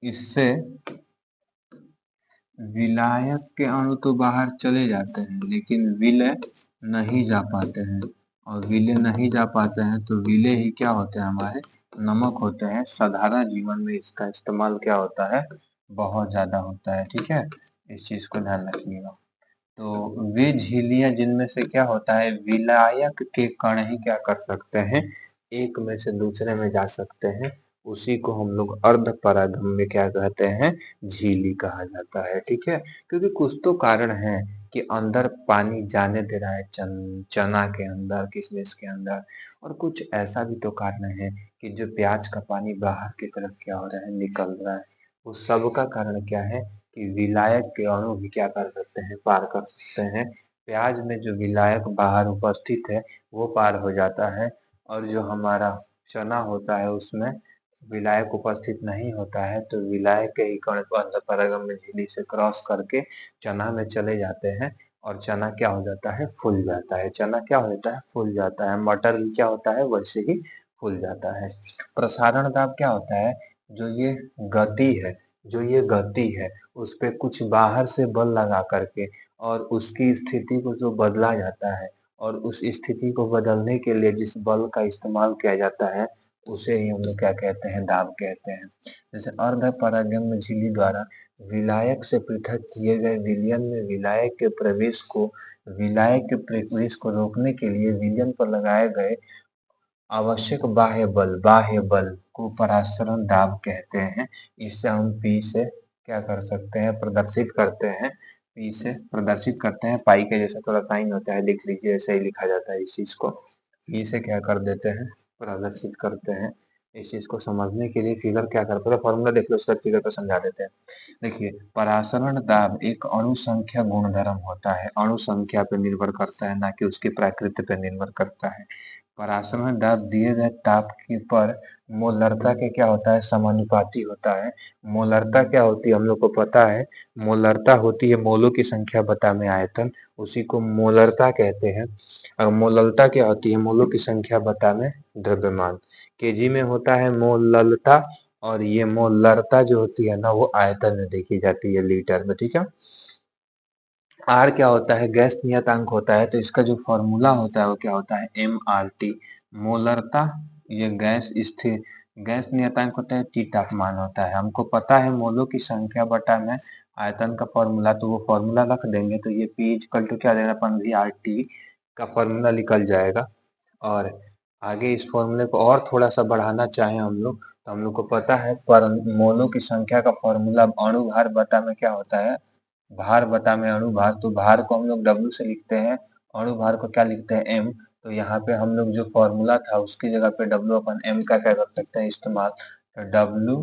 इससे विलायक के अणु तो बाहर चले जाते हैं लेकिन विलय नहीं जा पाते हैं, और विलेय नहीं जा पाते हैं तो विलेय ही क्या होते हैं हमारे नमक होते हैं। साधारण जीवन में इसका इस्तेमाल क्या होता है बहुत ज्यादा होता है। ठीक है, इस चीज को ध्यान रखिएगा। तो वे झिल्लियां जिनमें से क्या होता है विलायक के कण ही क्या कर सकते हैं एक में से दूसरे में जा सकते हैं, उसी को हम लोग अर्ध परागम्य क्या कहते हैं झिल्ली कहा जाता है। ठीक है, क्योंकि कुछ तो कारण है कि अंदर पानी जाने दे रहा है चना के अंदर किशमिश के अंदर, और कुछ ऐसा भी तो कारण है कि जो प्याज का पानी बाहर की तरफ क्या हो रहा है निकल रहा है। उस सब का कारण क्या है कि विलायक के अणु भी क्या कर सकते हैं पार कर सकते हैं। प्याज में जो विलायक बाहर उपस्थित है वो पार हो जाता है, और जो हमारा चना होता है उसमें विलायक उपस्थित नहीं होता है, तो विलायक के ही कण अंतःपरागम झिल्ली से क्रॉस करके चना में चले जाते हैं, और चना क्या हो जाता है फूल जाता है। चना क्या हो जाता है फूल जाता है। मटर भी क्या होता है वैसे ही फूल जाता है। प्रसारण दाब क्या होता है जो ये गति है, जो ये गति है उस पे कुछ बाहर से बल लगा करके और उसकी स्थिति को जो बदला जाता है, और उस स्थिति को बदलने के लिए जिस बल का इस्तेमाल किया जाता है उसे ही हम लोग क्या कहते हैं दाब कहते हैं। जैसे अर्ध परागम्य झिल्ली द्वारा विलायक से पृथक किए गए विलयन में विलायक के प्रवेश को रोकने के लिए विलयन पर लगाए गए आवश्यक बाह्य बल को परासरण दाब कहते हैं। इससे हम पी से क्या कर सकते हैं प्रदर्शित करते हैं, पी से प्रदर्शित करते हैं। पाई के जैसा थोड़ा साइन होता है लिख लीजिए, ऐसे ही लिखा जाता है इस चीज को। पी से क्या कर देते हैं प्रदर्शित करते हैं। इस चीज को समझने के लिए फिगर क्या करते हैं फॉर्मूला देख लो उसका फिगर को समझा देते हैं। देखिए परासरण दाब एक अणु संख्या गुणधर्म होता है, अणु संख्या पर निर्भर करता है ना कि उसकी प्रकृति पर निर्भर करता है। परासरण दाब दिए गए ताप की पर मोलरता के क्या होता है समानुपाती होता है। मोलरता क्या होती है हम लोग को पता है, मोलरता होती है मोलों की संख्या बटा में आयतन, उसी को मोलरता कहते हैं। और मोललता क्या होती है मोलों की संख्या बटा में द्रव्यमान। केजी में होता है मोललता, और ये मोलरता जो होती है ना वो आयतन में देखी जाती है लीटर में। ठीक है, आर क्या होता है गैस नियतांक होता है, तो इसका जो फॉर्मूला होता है वो क्या होता है एम आर टी। मोलरता ये गैस नियतांक होता है, टी तापमान होता है। हमको पता है मोलों की संख्या बटा में आयतन का फॉर्मूला, तो वो फॉर्मूला रख देंगे तो ये पी इक्वल टू क्या देगा अपन वी आर टी का फॉर्मूला निकल जाएगा। और आगे इस फॉर्मूले को और थोड़ा सा बढ़ाना चाहें हम लोग तो हम लोग को पता है पर मोलों की संख्या का फॉर्मूला अणु भार बटा में क्या होता है भार बटा में अणु भार। तो भार को हम लोग डब्ल्यू से लिखते हैं, अणु भार को क्या लिखते हैं एम। तो यहाँ पे हम लोग जो फॉर्मूला था उसकी जगह पे डब्ल्यू अपन एम का क्या कर सकते हैं इस्तेमाल। तो डब्ल्यू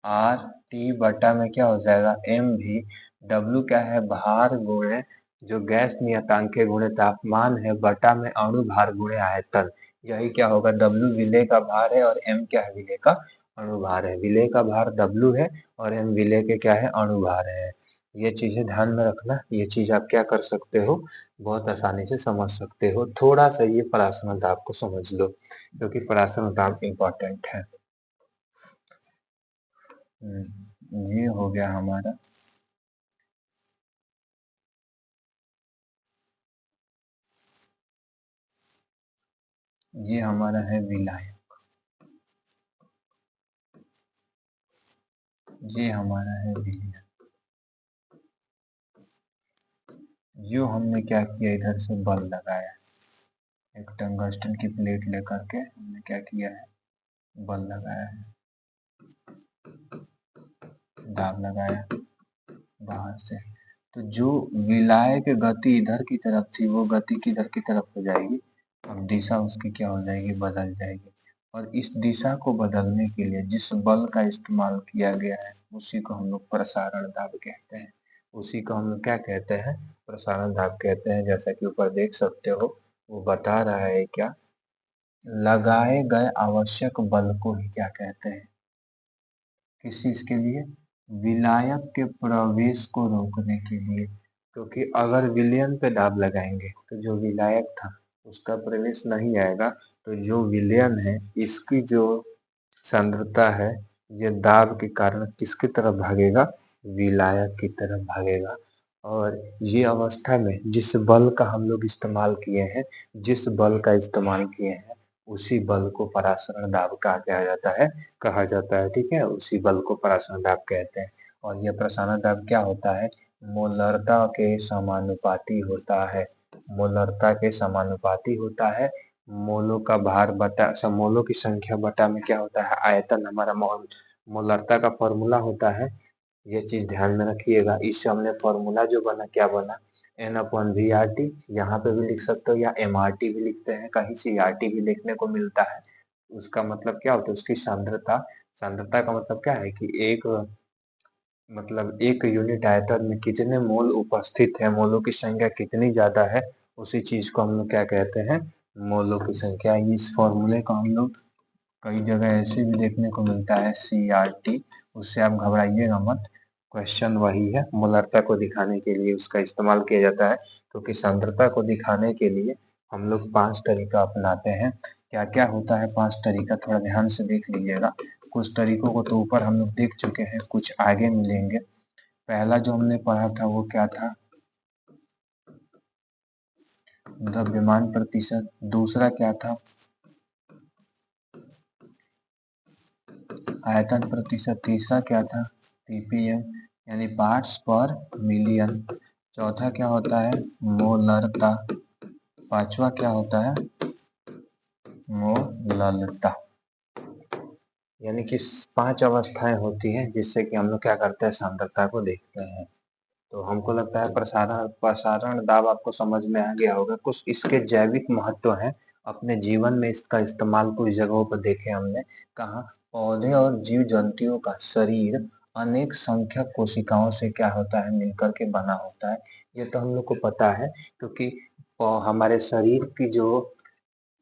आर टी बटा में क्या हो जाएगा एम भी। डब्ल्यू क्या है भार गुणे जो गैस नियतांक के गुणे तापमान है बटा में अणु भार गुणे आयतन। यही क्या होगा डब्ल्यू विलेय का भार है और एम क्या है विलेय का अणु भार है। विलेय का भार डब्ल्यू है और एम विलेय के क्या है अणु भार है। ये चीजें ध्यान में रखना, ये चीज आप क्या कर सकते हो बहुत आसानी से समझ सकते हो। थोड़ा सा ये परासरण दाब को समझ लो क्योंकि परासरण दाब इम्पोर्टेंट है। ये हो गया हमारा। ये हमारा है विलायक, ये हमारा है विलयन। जो हमने क्या किया इधर से बल लगाया, एक टंगस्टन की प्लेट लेकर के हमने क्या किया है बल लगाया है, दाब लगाया बाहर से। तो जो विलायक गति इधर की तरफ थी वो गति किधर की तरफ हो जाएगी, अब दिशा उसकी क्या हो जाएगी बदल जाएगी। और इस दिशा को बदलने के लिए जिस बल का इस्तेमाल किया गया है उसी को हम लोग प्रसारण दाब कहते हैं। उसी को हम लोग क्या कहते हैं प्रसारण दाब कहते हैं। जैसा कि ऊपर देख सकते हो वो बता रहा है क्या लगाए गए आवश्यक बल को ही क्या कहते हैं किस चीज के लिए विलायक के प्रवेश को रोकने के लिए। क्योंकि अगर विलयन पे दाब लगाएंगे तो जो विलायक था उसका प्रवेश नहीं आएगा, तो जो विलयन है इसकी जो सांद्रता है ये दाब के कारण किसकी तरफ भागेगा विलायक की तरफ भागेगा। और ये अवस्था में जिस बल का हम लोग इस्तेमाल किए हैं, जिस बल का इस्तेमाल किए हैं, उसी बल को परासरण दाब कहा जाता है, ठीक है? उसी बल को परासरण दाब कहते हैं। और ये प्रसारण दाब क्या होता है? मोलरता के समानुपाती होता है। मोलरता के समानुपाती होता है। मोलों का भार बटा मोलों की संख्या बटा में क्या होता है? आयतन। हमारा मोलरता का फॉर्मूला होता है, ये चीज ध्यान में रखिएगा। इससे हमने फॉर्मूला जो बना, क्या बना? N/VRT। यहाँ पे भी लिख सकते हो या MRT भी लिखते हैं, कहीं CRT भी देखने को मिलता है। उसका मतलब क्या होता है? उसकी सांद्रता। सांद्रता का मतलब क्या है कि एक यूनिट आयतन में कितने मोल उपस्थित है, मोलों की संख्या कितनी ज्यादा है, उसी चीज को हम लोग क्या कहते हैं? मोलों की संख्या। इस फॉर्मूले को हम लोग कई जगह ऐसे भी देखने को मिलता है, CRT। उससे आप घबराइएगा मत, क्वेश्चन वही है। मोलरता को दिखाने के लिए उसका इस्तेमाल किया जाता है, क्योंकि सांद्रता को दिखाने के लिए हम लोग 5 तरीका अपनाते हैं। क्या क्या होता है 5 तरीका? थोड़ा ध्यान से देख लीजिएगा। कुछ तरीकों को तो ऊपर हम लोग देख चुके हैं, कुछ आगे मिलेंगे। पहला जो हमने पढ़ा था वो क्या था? द्रव्यमान प्रतिशत। दूसरा क्या था? आयतन प्रतिशत। तीसरा क्या था? ppm यानी पार्ट्स पर मिलियन। चौथा क्या होता है? मोलरता। पांचवा क्या होता है? मोलरता। यानी कि 5 अवस्थाएं होती हैं जिससे कि हम लोग क्या करते हैं? सांद्रता को देखते हैं। तो हमको लगता है प्रसारण प्रसारण दाब आपको समझ में आ गया होगा। कुछ इसके जैविक महत्व हैं, अपने जीवन में इसका इस्तेमाल कुछ जगहों पर देखे हमने। कहा? पौधे और जीव जंतुओं का शरीर अनेक संख्यक कोशिकाओं से क्या होता है? मिलकर के बना होता है। ये तो हम लोग को पता है, क्योंकि हमारे शरीर की जो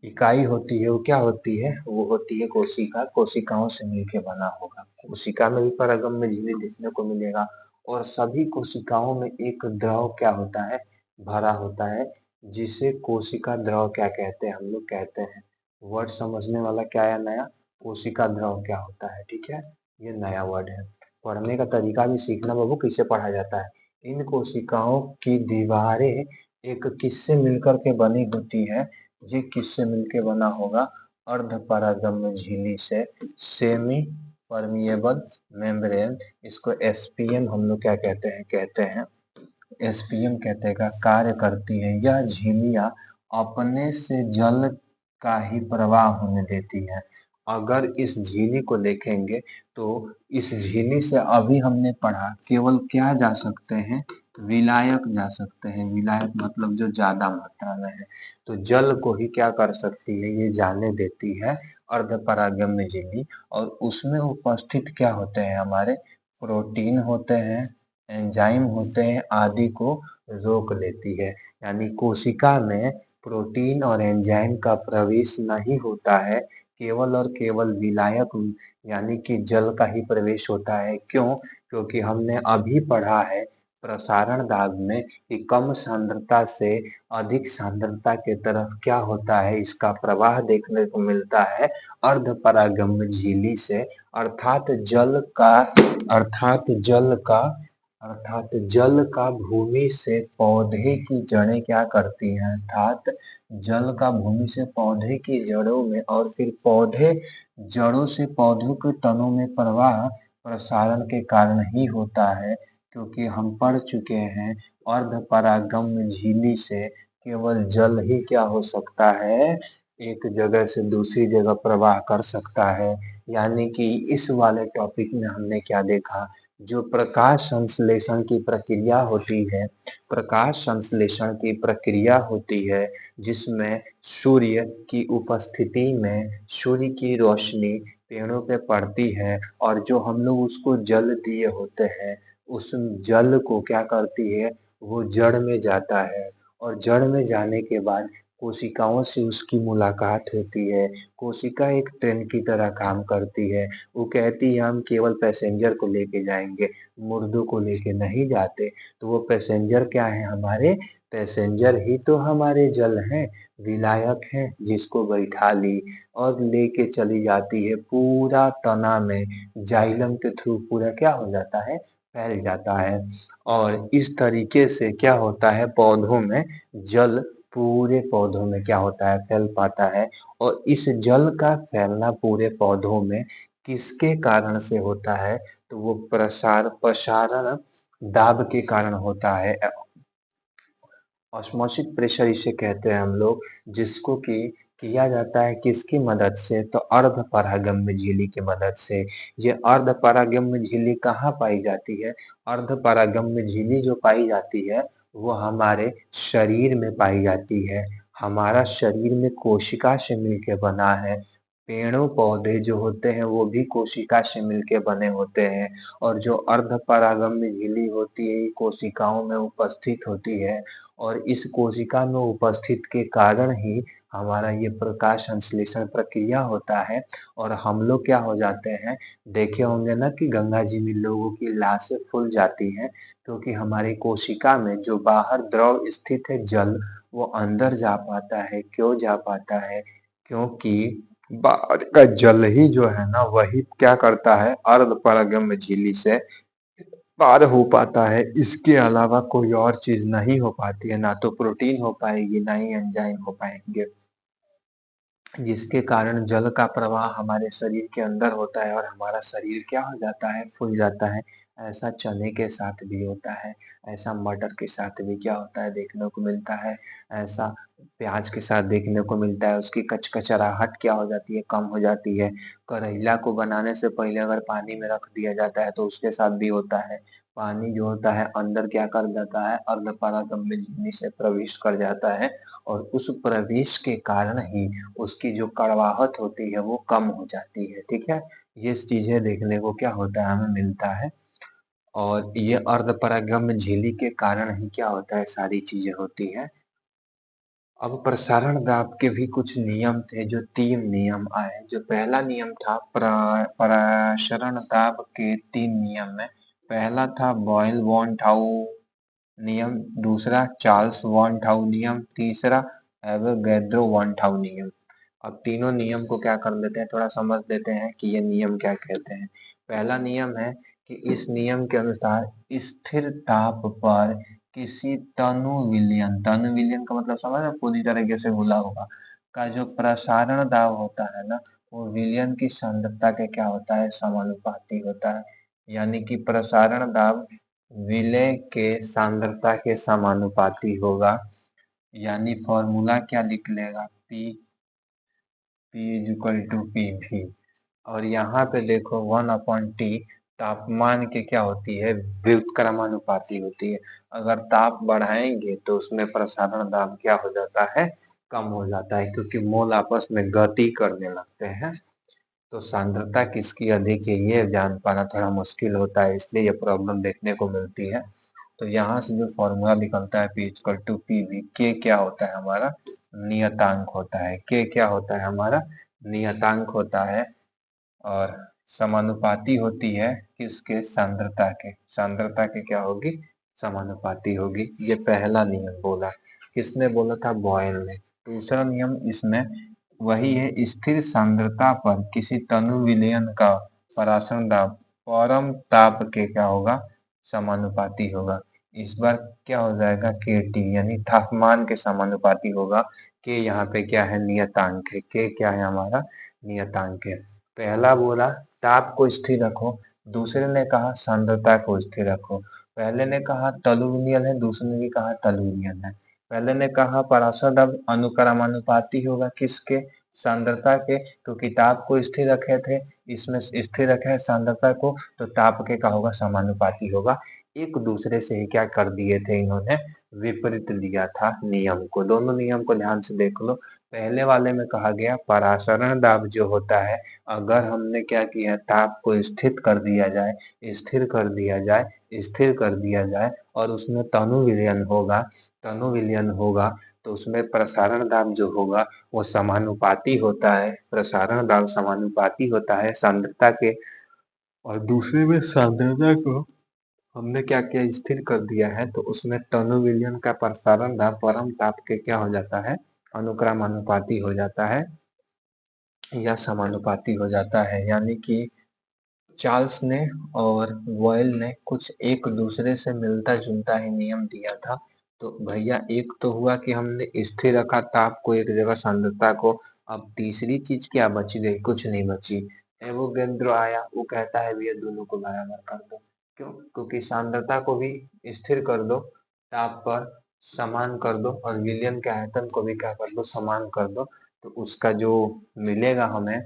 इकाई होती है वो क्या होती है? वो होती है कोशिका। कोशिकाओं से मिलकर बना होगा। कोशिका में भी परागम झिल्ली देखने को मिलेगा। और सभी कोशिकाओं में एक द्रव क्या होता है? भरा होता है, जिसे कोशिका द्रव क्या कहते हैं? हम लोग कहते हैं। वर्ड समझने वाला क्या है नया? कोशिका द्रव क्या होता है, ठीक है? ये नया वर्ड है। पढ़ने का तरीका भी सीखना बाबू, कैसे पढ़ा जाता है। इन कोशिकाओं की दीवारें एक किससे मिलकर के बनी होती है? ये किससे मिलके बना होगा? अर्धपरागम्य झिल्ली से। सेमी परमिएबल मेम्ब्रेन, इसको SPM हम लोग क्या कहते हैं? SPM कहते हैं का कार्य करती है। यह झिल्लियां अपने से जल का ही प्रवाह होने देती है। अगर इस झिल्ली को देखेंगे तो इस झिल्ली से अभी हमने पढ़ा केवल क्या जा सकते हैं? विलायक जा सकते हैं। विलायक मतलब जो ज्यादा मात्रा में है। तो जल को ही क्या कर सकती है? ये जाने देती है अर्धपरागम्य झिल्ली। और उसमें उपस्थित क्या होते हैं? हमारे प्रोटीन होते हैं, एंजाइम होते हैं, आदि को रोक लेती है। यानी कोशिका में प्रोटीन और एंजाइम का प्रवेश नहीं होता है, केवल और केवल विलायक यानी कि जल का ही प्रवेश होता है। क्यों? क्योंकि हमने अभी पढ़ा है प्रसारण दाब में कि कम सांद्रता से अधिक सांद्रता के तरफ क्या होता है? इसका प्रवाह देखने को मिलता है अर्धपरागम्य झिल्ली से। अर्थात जल का अर्थात जल का अर्थात जल का भूमि से पौधे की जड़ें क्या करती हैं? अर्थात जल का भूमि से पौधे की जड़ों में और फिर पौधे जड़ों से पौधों के तनों में प्रवाह प्रसारण के कारण ही होता है। क्योंकि हम पढ़ चुके हैं अर्धपरागम्य झिल्ली से केवल जल ही क्या हो सकता है? एक जगह से दूसरी जगह प्रवाह कर सकता है। यानी कि इस वाले टॉपिक में हमने क्या देखा? जो प्रकाश संश्लेषण की प्रक्रिया होती है, प्रकाश संश्लेषण की प्रक्रिया होती है, जिसमें सूर्य की उपस्थिति में सूर्य की रोशनी पेड़ों पे पड़ती है और जो हम लोग उसको जल दिए होते हैं, उस जल को क्या करती है? वो जड़ में जाता है और जड़ में जाने के बाद कोशिकाओं से उसकी मुलाकात होती है। कोशिका एक ट्रेन की तरह काम करती है। वो कहती है हम केवल पैसेंजर को लेके जाएंगे, मुर्दों को लेके नहीं जाते। तो वो पैसेंजर क्या है? हमारे पैसेंजर ही तो हमारे जल हैं, विलायक हैं, जिसको बैठा ली और लेके चली जाती है पूरा तना में। जाइलम के थ्रू पूरा क्या हो जाता है? फैल जाता है। और इस तरीके से क्या होता है, पौधों में जल पूरे पौधों में क्या होता है, फैल पाता है। और इस जल का फैलना पूरे पौधों में किसके कारण से होता है, तो वो प्रसारण दाब के कारण होता है। ऑस्मोटिक प्रेशर इसे कहते हैं हम लोग, जिसको कि किया जाता है किसकी मदद से, तो अर्ध परागम्य झिल्ली की मदद से। ये अर्ध परागम्य झिल्ली कहाँ पाई जाती है, अर्ध परागम्य झिल्ली जो पाई जाती है वो हमारे शरीर में पाई जाती है। हमारा शरीर में कोशिका से मिलके बना है। पेड़ों पौधे जो होते हैं वो भी कोशिका से मिलके बने होते हैं। और जो अर्ध परागम्य झिल्ली होती है ये कोशिकाओं में उपस्थित होती है। और इस कोशिका में उपस्थित के कारण ही हमारा ये प्रकाश संश्लेषण प्रक्रिया होता है। और हम लोग क्या हो जाते हैं, देखे होंगे ना कि गंगा जी में लोगों की लाशें फूल जाती हैं, क्योंकि हमारी कोशिका में जो बाहर द्रव स्थित है जल, वो अंदर जा पाता है। क्यों जा पाता है, क्योंकि बाहर का जल ही जो है ना वही क्या करता है, अर्ध परागम्य झिल्ली से पार हो पाता है। इसके अलावा कोई और चीज नहीं हो पाती है, ना तो प्रोटीन हो पाएगी ना ही एंजाइम हो पाएंगे, जिसके कारण जल का प्रवाह हमारे शरीर के अंदर होता है और हमारा शरीर क्या हो जाता है, फूल जाता है। ऐसा चने के साथ भी होता है, ऐसा मटर के साथ भी क्या होता है देखने को मिलता है, ऐसा प्याज के साथ देखने को मिलता है। उसकी कचकचराहट क्या हो जाती है, कम हो जाती है। करेला को बनाने से पहले अगर पानी में रख दिया जाता है तो उसके साथ भी होता है। पानी जो होता है अंदर क्या कर जाता है, अर्ध परागम्य झिल्ली से प्रवेश कर जाता है। और उस प्रवेश के कारण ही उसकी जो कड़वाहट होती है वो कम हो जाती है। ठीक है, ये चीजें देखने को क्या होता है, हमें मिलता है। और ये अर्धपरागम्य झिल्ली के कारण ही क्या होता है, सारी चीजें होती है। अब प्रसारण दाब के भी कुछ नियम थे, जो 3 नियम आए। जो पहला नियम था, प्रसारण दाब के 3 नियम में पहला था बॉयल वॉन टाउ नियम, दूसरा चार्ल्स वॉन टाउ नियम, तीसरा एवोगैड्रो वॉन टाउ नियम। अब तीनों नियम को क्या कर लेते हैं, थोड़ा समझ लेते हैं कि ये नियम क्या कहते हैं। पहला नियम है कि इस नियम के अनुसार स्थिर ताप पर किसी तनु विलयन का मतलब समझ, पूरी तरीके से घुला होगा, का जो प्रसारण दाब होता है ना, वो विलयन की सांद्रता के क्या होता है, समानुपाती होता है। यानी कि प्रसारण दाब विलय के सांद्रता के समानुपाती होगा। यानी फॉर्मूला क्या निकलेगा, P = P V। और यहाँ पे देखो 1/T तापमान के क्या होती है, व्युत्क्रमानुपाती होती है। अगर ताप बढ़ाएंगे तो उसमें प्रसारण दाब क्या हो जाता है, कम हो जाता है, क्योंकि मोल आपस में गति करने लगते हैं। तो सांद्रता किसकी अधिक है ये जान पाना थोड़ा मुश्किल होता है, इसलिए ये प्रॉब्लम देखने को मिलती है। तो यहाँ से जो फॉर्मूला निकलता है P = PV, के क्या होता है हमारा, नियतांक होता है। के क्या होता है हमारा, नियतांक होता है। और समानुपाती होती है किसके, सांद्रता के, सांद्रता के क्या होगी, समानुपाती होगी। ये पहला नियम बोला, किसने बोला था, बॉयल ने। दूसरा नियम इसमें वही है, स्थिर सांद्रता पर किसी तनु विलयन का परासरण दाब परम ताप के क्या होगा, समानुपाती होगा। इस बार क्या हो जाएगा, के टी, यानी तापमान के समानुपाती होगा। के यहाँ पे क्या है, नियतांक है। के क्या है हमारा, नियतांक है। पहला बोला ताप को स्थिर रखो, दूसरे ने कहा सांद्रता को स्थिर रखो। पहले ने कहा तलुविलियन है, दूसरे ने भी कहा तलुविलियन है। पहले ने कहा परासर दाब अनुक्रमानुपाती होगा किसके, सांद्रता के, क्योंकि ताप को स्थिर रखे थे, इसमें स्थिर रखे है सांद्रता को, तो ताप के का होगा, समानुपाती होगा। एक दूसरे से ही क्या कर दिए थे इन्होंने, विपरीत लिया था नियम को। दोनों नियम को ध्यान से देख लो। पहले वाले में कहा गया परासरण दाब जो होता है, अगर हमने क्या किया, ताप को स्थिर कर दिया जाए, स्थिर कर दिया जाए, स्थिर कर दिया जाए, और उसमें तनु विलयन होगा, तनु विलयन होगा, तो उसमें प्रसारण दाब जो होगा वो समानुपाती होता है। प्रसारण दाब समानुपाती होता है सांद्रता के। और दूसरे में सांद्रता को हमने क्या किया, स्थिर कर दिया है, तो उसमें तनु विलयन का प्रसारण दाब परम ताप के क्या हो जाता है, अनुक्रमानुपाती हो जाता है या समानुपाती हो जाता है। यानी कि चार्ल्स ने और वॉयल ने कुछ एक दूसरे से मिलता जुलता ही नियम दिया था। तो भैया एक तो हुआ कि हमने स्थिर रखा ताप को एक जगह, सांद्रता को। अब तीसरी चीज क्या बच गई? कुछ नहीं बची। एवोगेद्रो आया, वो कहता है भैया दोनों को बराबर कर दो। क्यों? क्योंकि सांद्रता को भी स्थिर कर दो, ताप पर समान कर दो, और विलयन के आयतन को भी क्या कर दो? समान कर दो। तो उसका जो मिलेगा हमें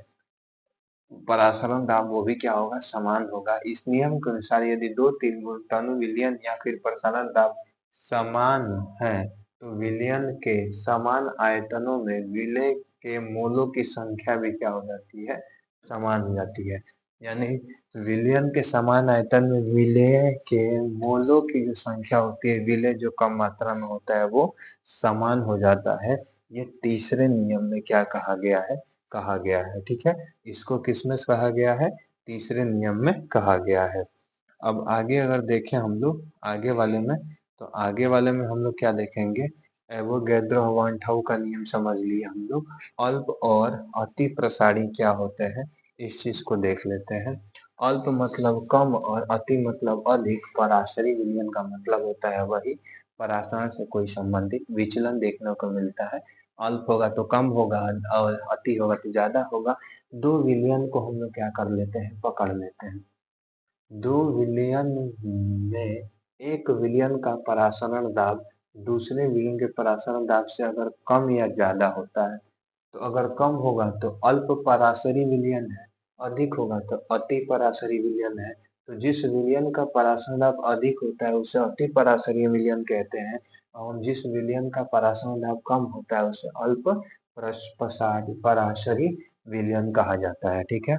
परासरण दाब, वो भी क्या होगा? समान होगा। इस नियम के अनुसार यदि दो तीन गुण तनु विलयन या फिर प्रसारण दाब समान है, तो विलयन के समान आयतनों में विलय के मोलों की संख्या भी क्या हो जाती है? समान हो जाती है। यानी विलयन के समान आयतन में विलय के मोलों की जो संख्या होती है, विलय जो कम मात्रा में होता है, वो समान हो जाता है। ये तीसरे नियम में क्या कहा गया है? कहा गया है। ठीक है, इसको किसमें कहा गया है? तीसरे नियम में कहा गया है। अब आगे अगर देखें हम लोग आगे वाले में, तो आगे वाले में हम लोग क्या देखेंगे? एवोगैड्रो हवान्थाउ का नियम समझ लिए हम लोग। अल्प और अति प्रसारी क्या होते हैं, इस चीज को देख लेते हैं। अल्प मतलब कम और अति मतलब अधिक। पराशरी विलयन का मतलब होता है वही, पराशरण से कोई संबंधित विचलन देखने को मिलता है। अल्प होगा तो कम होगा, और अति होगा तो ज्यादा होगा। दो विलयन को हम लोग क्या कर लेते हैं? पकड़ लेते हैं। दो विलयन में एक विलयन का परासरण दाब दूसरे विलयन के परासरण दाब से अगर कम या ज्यादा होता है, तो अगर कम होगा तो अल्प पराशरी विलयन है, अधिक होगा तो अति पराशरी विलयन है। तो जिस विलयन का परासरण दाब अधिक होता है उसे अति पराशरी विलयन कहते हैं, और जिस विलयन का परासरण दाब कम होता है उसे अल्प पराशरी विलयन कहा जाता है। ठीक है,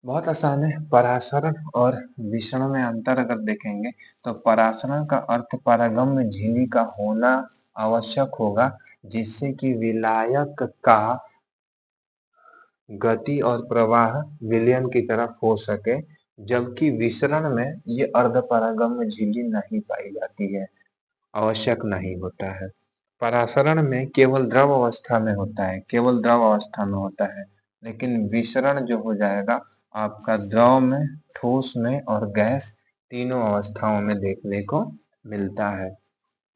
बहुत आसान है। परासरण और विसरण में अंतर अगर देखेंगे, तो परासरण का अर्थ पारगम्य झिल्ली का होना आवश्यक होगा, जिससे कि विलायक का गति और प्रवाह विलयन की तरफ हो सके। जबकि विसरण में ये अर्धपरागम्य झिल्ली नहीं पाई जाती है, आवश्यक नहीं होता है। परासरण में केवल द्रव अवस्था में होता है, केवल द्रव अवस्था में होता है। लेकिन विसरण जो हो जाएगा आपका द्रव में, ठोस में और गैस, तीनों अवस्थाओं में देखने को मिलता है।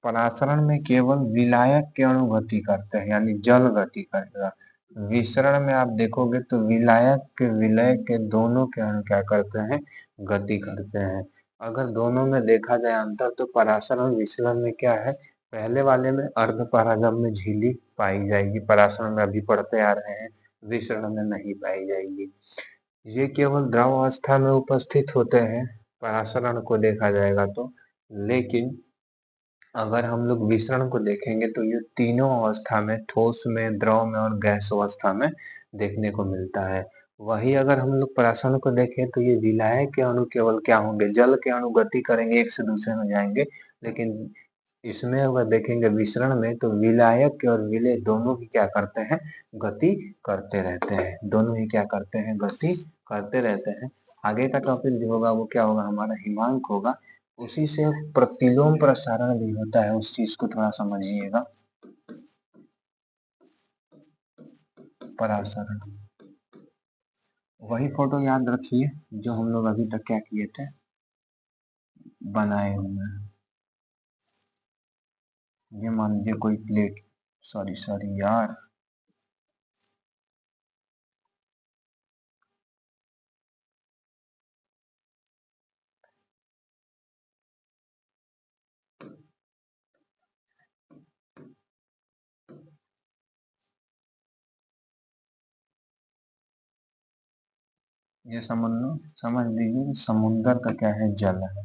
परासरण में केवल विलायक के अणु गति करते हैं, यानी जल गति करेगा। विसरण में आप देखोगे तो विलायक के विलय के दोनों के अणु क्या करते हैं? गति करते हैं। अगर दोनों में देखा जाए अंतर, तो परासरण विसरण में क्या है? पहले वाले में अर्धपरागम्य झिल्ली पाई जाएगी, परासरण में अभी पढ़ते आ रहे हैं, विसरण में नहीं पाई जाएगी। ये केवल द्रव अवस्था में उपस्थित होते हैं परासरण को देखा जाएगा तो। लेकिन अगर हम लोग विसरण को देखेंगे तो ये तीनों अवस्था में, ठोस में, द्रव में और गैस अवस्था में देखने को मिलता है। वही अगर हम लोग परासरण को देखें तो ये विलायक के अणु केवल क्या होंगे? जल के अणु गति करेंगे, एक से दूसरे में जाएंगे। लेकिन इसमें अगर देखेंगे विसरण में, तो विलायक के और विलेय दोनों ही क्या करते हैं? गति करते रहते हैं। दोनों ही क्या करते हैं? गति करते रहते हैं। आगे का टॉपिक जो होगा वो क्या होगा? हमारा हिमांक होगा। उसी से प्रतिलोम प्रसारण भी होता है, उस चीज को थोड़ा समझिएगा। परासरण, वही फोटो याद रखिए जो हम लोग अभी तक क्या किए थे? बनाए हुए हैं। ये मान लीजिए कोई प्लेट, सॉरी सॉरी यार, ये समझ लो, समझ लीजिए समुंदर का क्या है? जल है।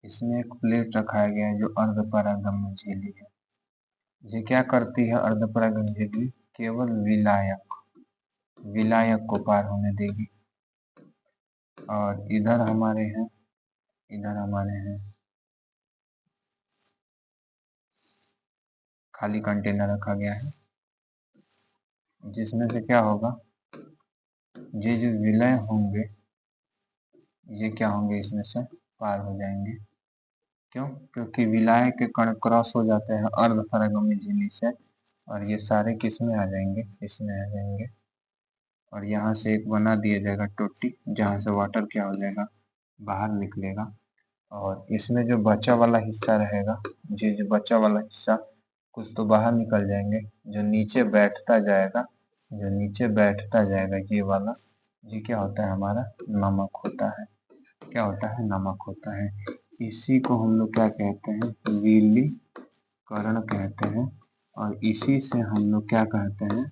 इसमें एक प्लेट रखाया गया है जो अर्धपरागम्य झिल्ली है। ये क्या करती है अर्धपरागम्य झिल्ली? केवल विलायक, विलायक को पार होने देगी। और इधर हमारे हैं, इधर हमारे हैं खाली कंटेनर रखा गया है, जिसमें से क्या होगा? ये जो विलय होंगे, ये क्या होंगे? इसमें से पार हो जाएंगे। क्यों? क्योंकि विलाय के कण क्रॉस हो जाते हैं अर्धपरागम्य झिल्ली से, और ये सारे किस में आ जाएंगे? इसमें आ जाएंगे। और यहाँ से एक बना दिया जाएगा टोटी, जहाँ से वाटर क्या हो जाएगा, बाहर निकलेगा। और इसमें जो बचा वाला हिस्सा रहेगा, जो बचा वाला हिस्सा कुछ तो बाहर निकल जाएंगे, जो नीचे बैठता जाएगा, जो नीचे बैठता जाएगा ये वाला, ये क्या होता है, हमारा नमक होता है। क्या होता है, नमक होता है। इसी को हम लोग क्या कहते हैं, विलीकरण कहते हैं। और इसी से हम लोग क्या कहते हैं,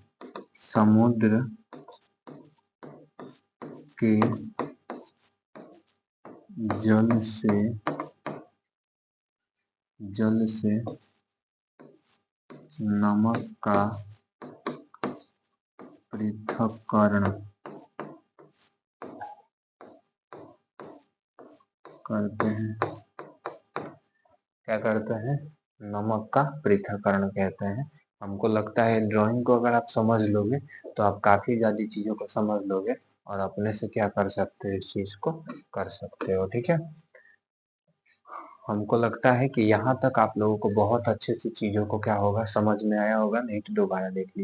समुद्र के जल से नमक का पृथक्करण करते हैं। क्या करते हैं, नमक का पृथक्करण कहते हैं। हमको लगता है ड्राइंग को अगर आप समझ लोगे तो आप काफी ज्यादा चीजों को समझ लोगे और अपने से क्या कर सकते हो, इस चीज को कर सकते हो। ठीक है, हमको लगता है कि यहाँ तक आप लोगों को बहुत अच्छे से चीजों को क्या होगा, समझ में आया होगा। नहीं तो दोबारा देख लीजिए।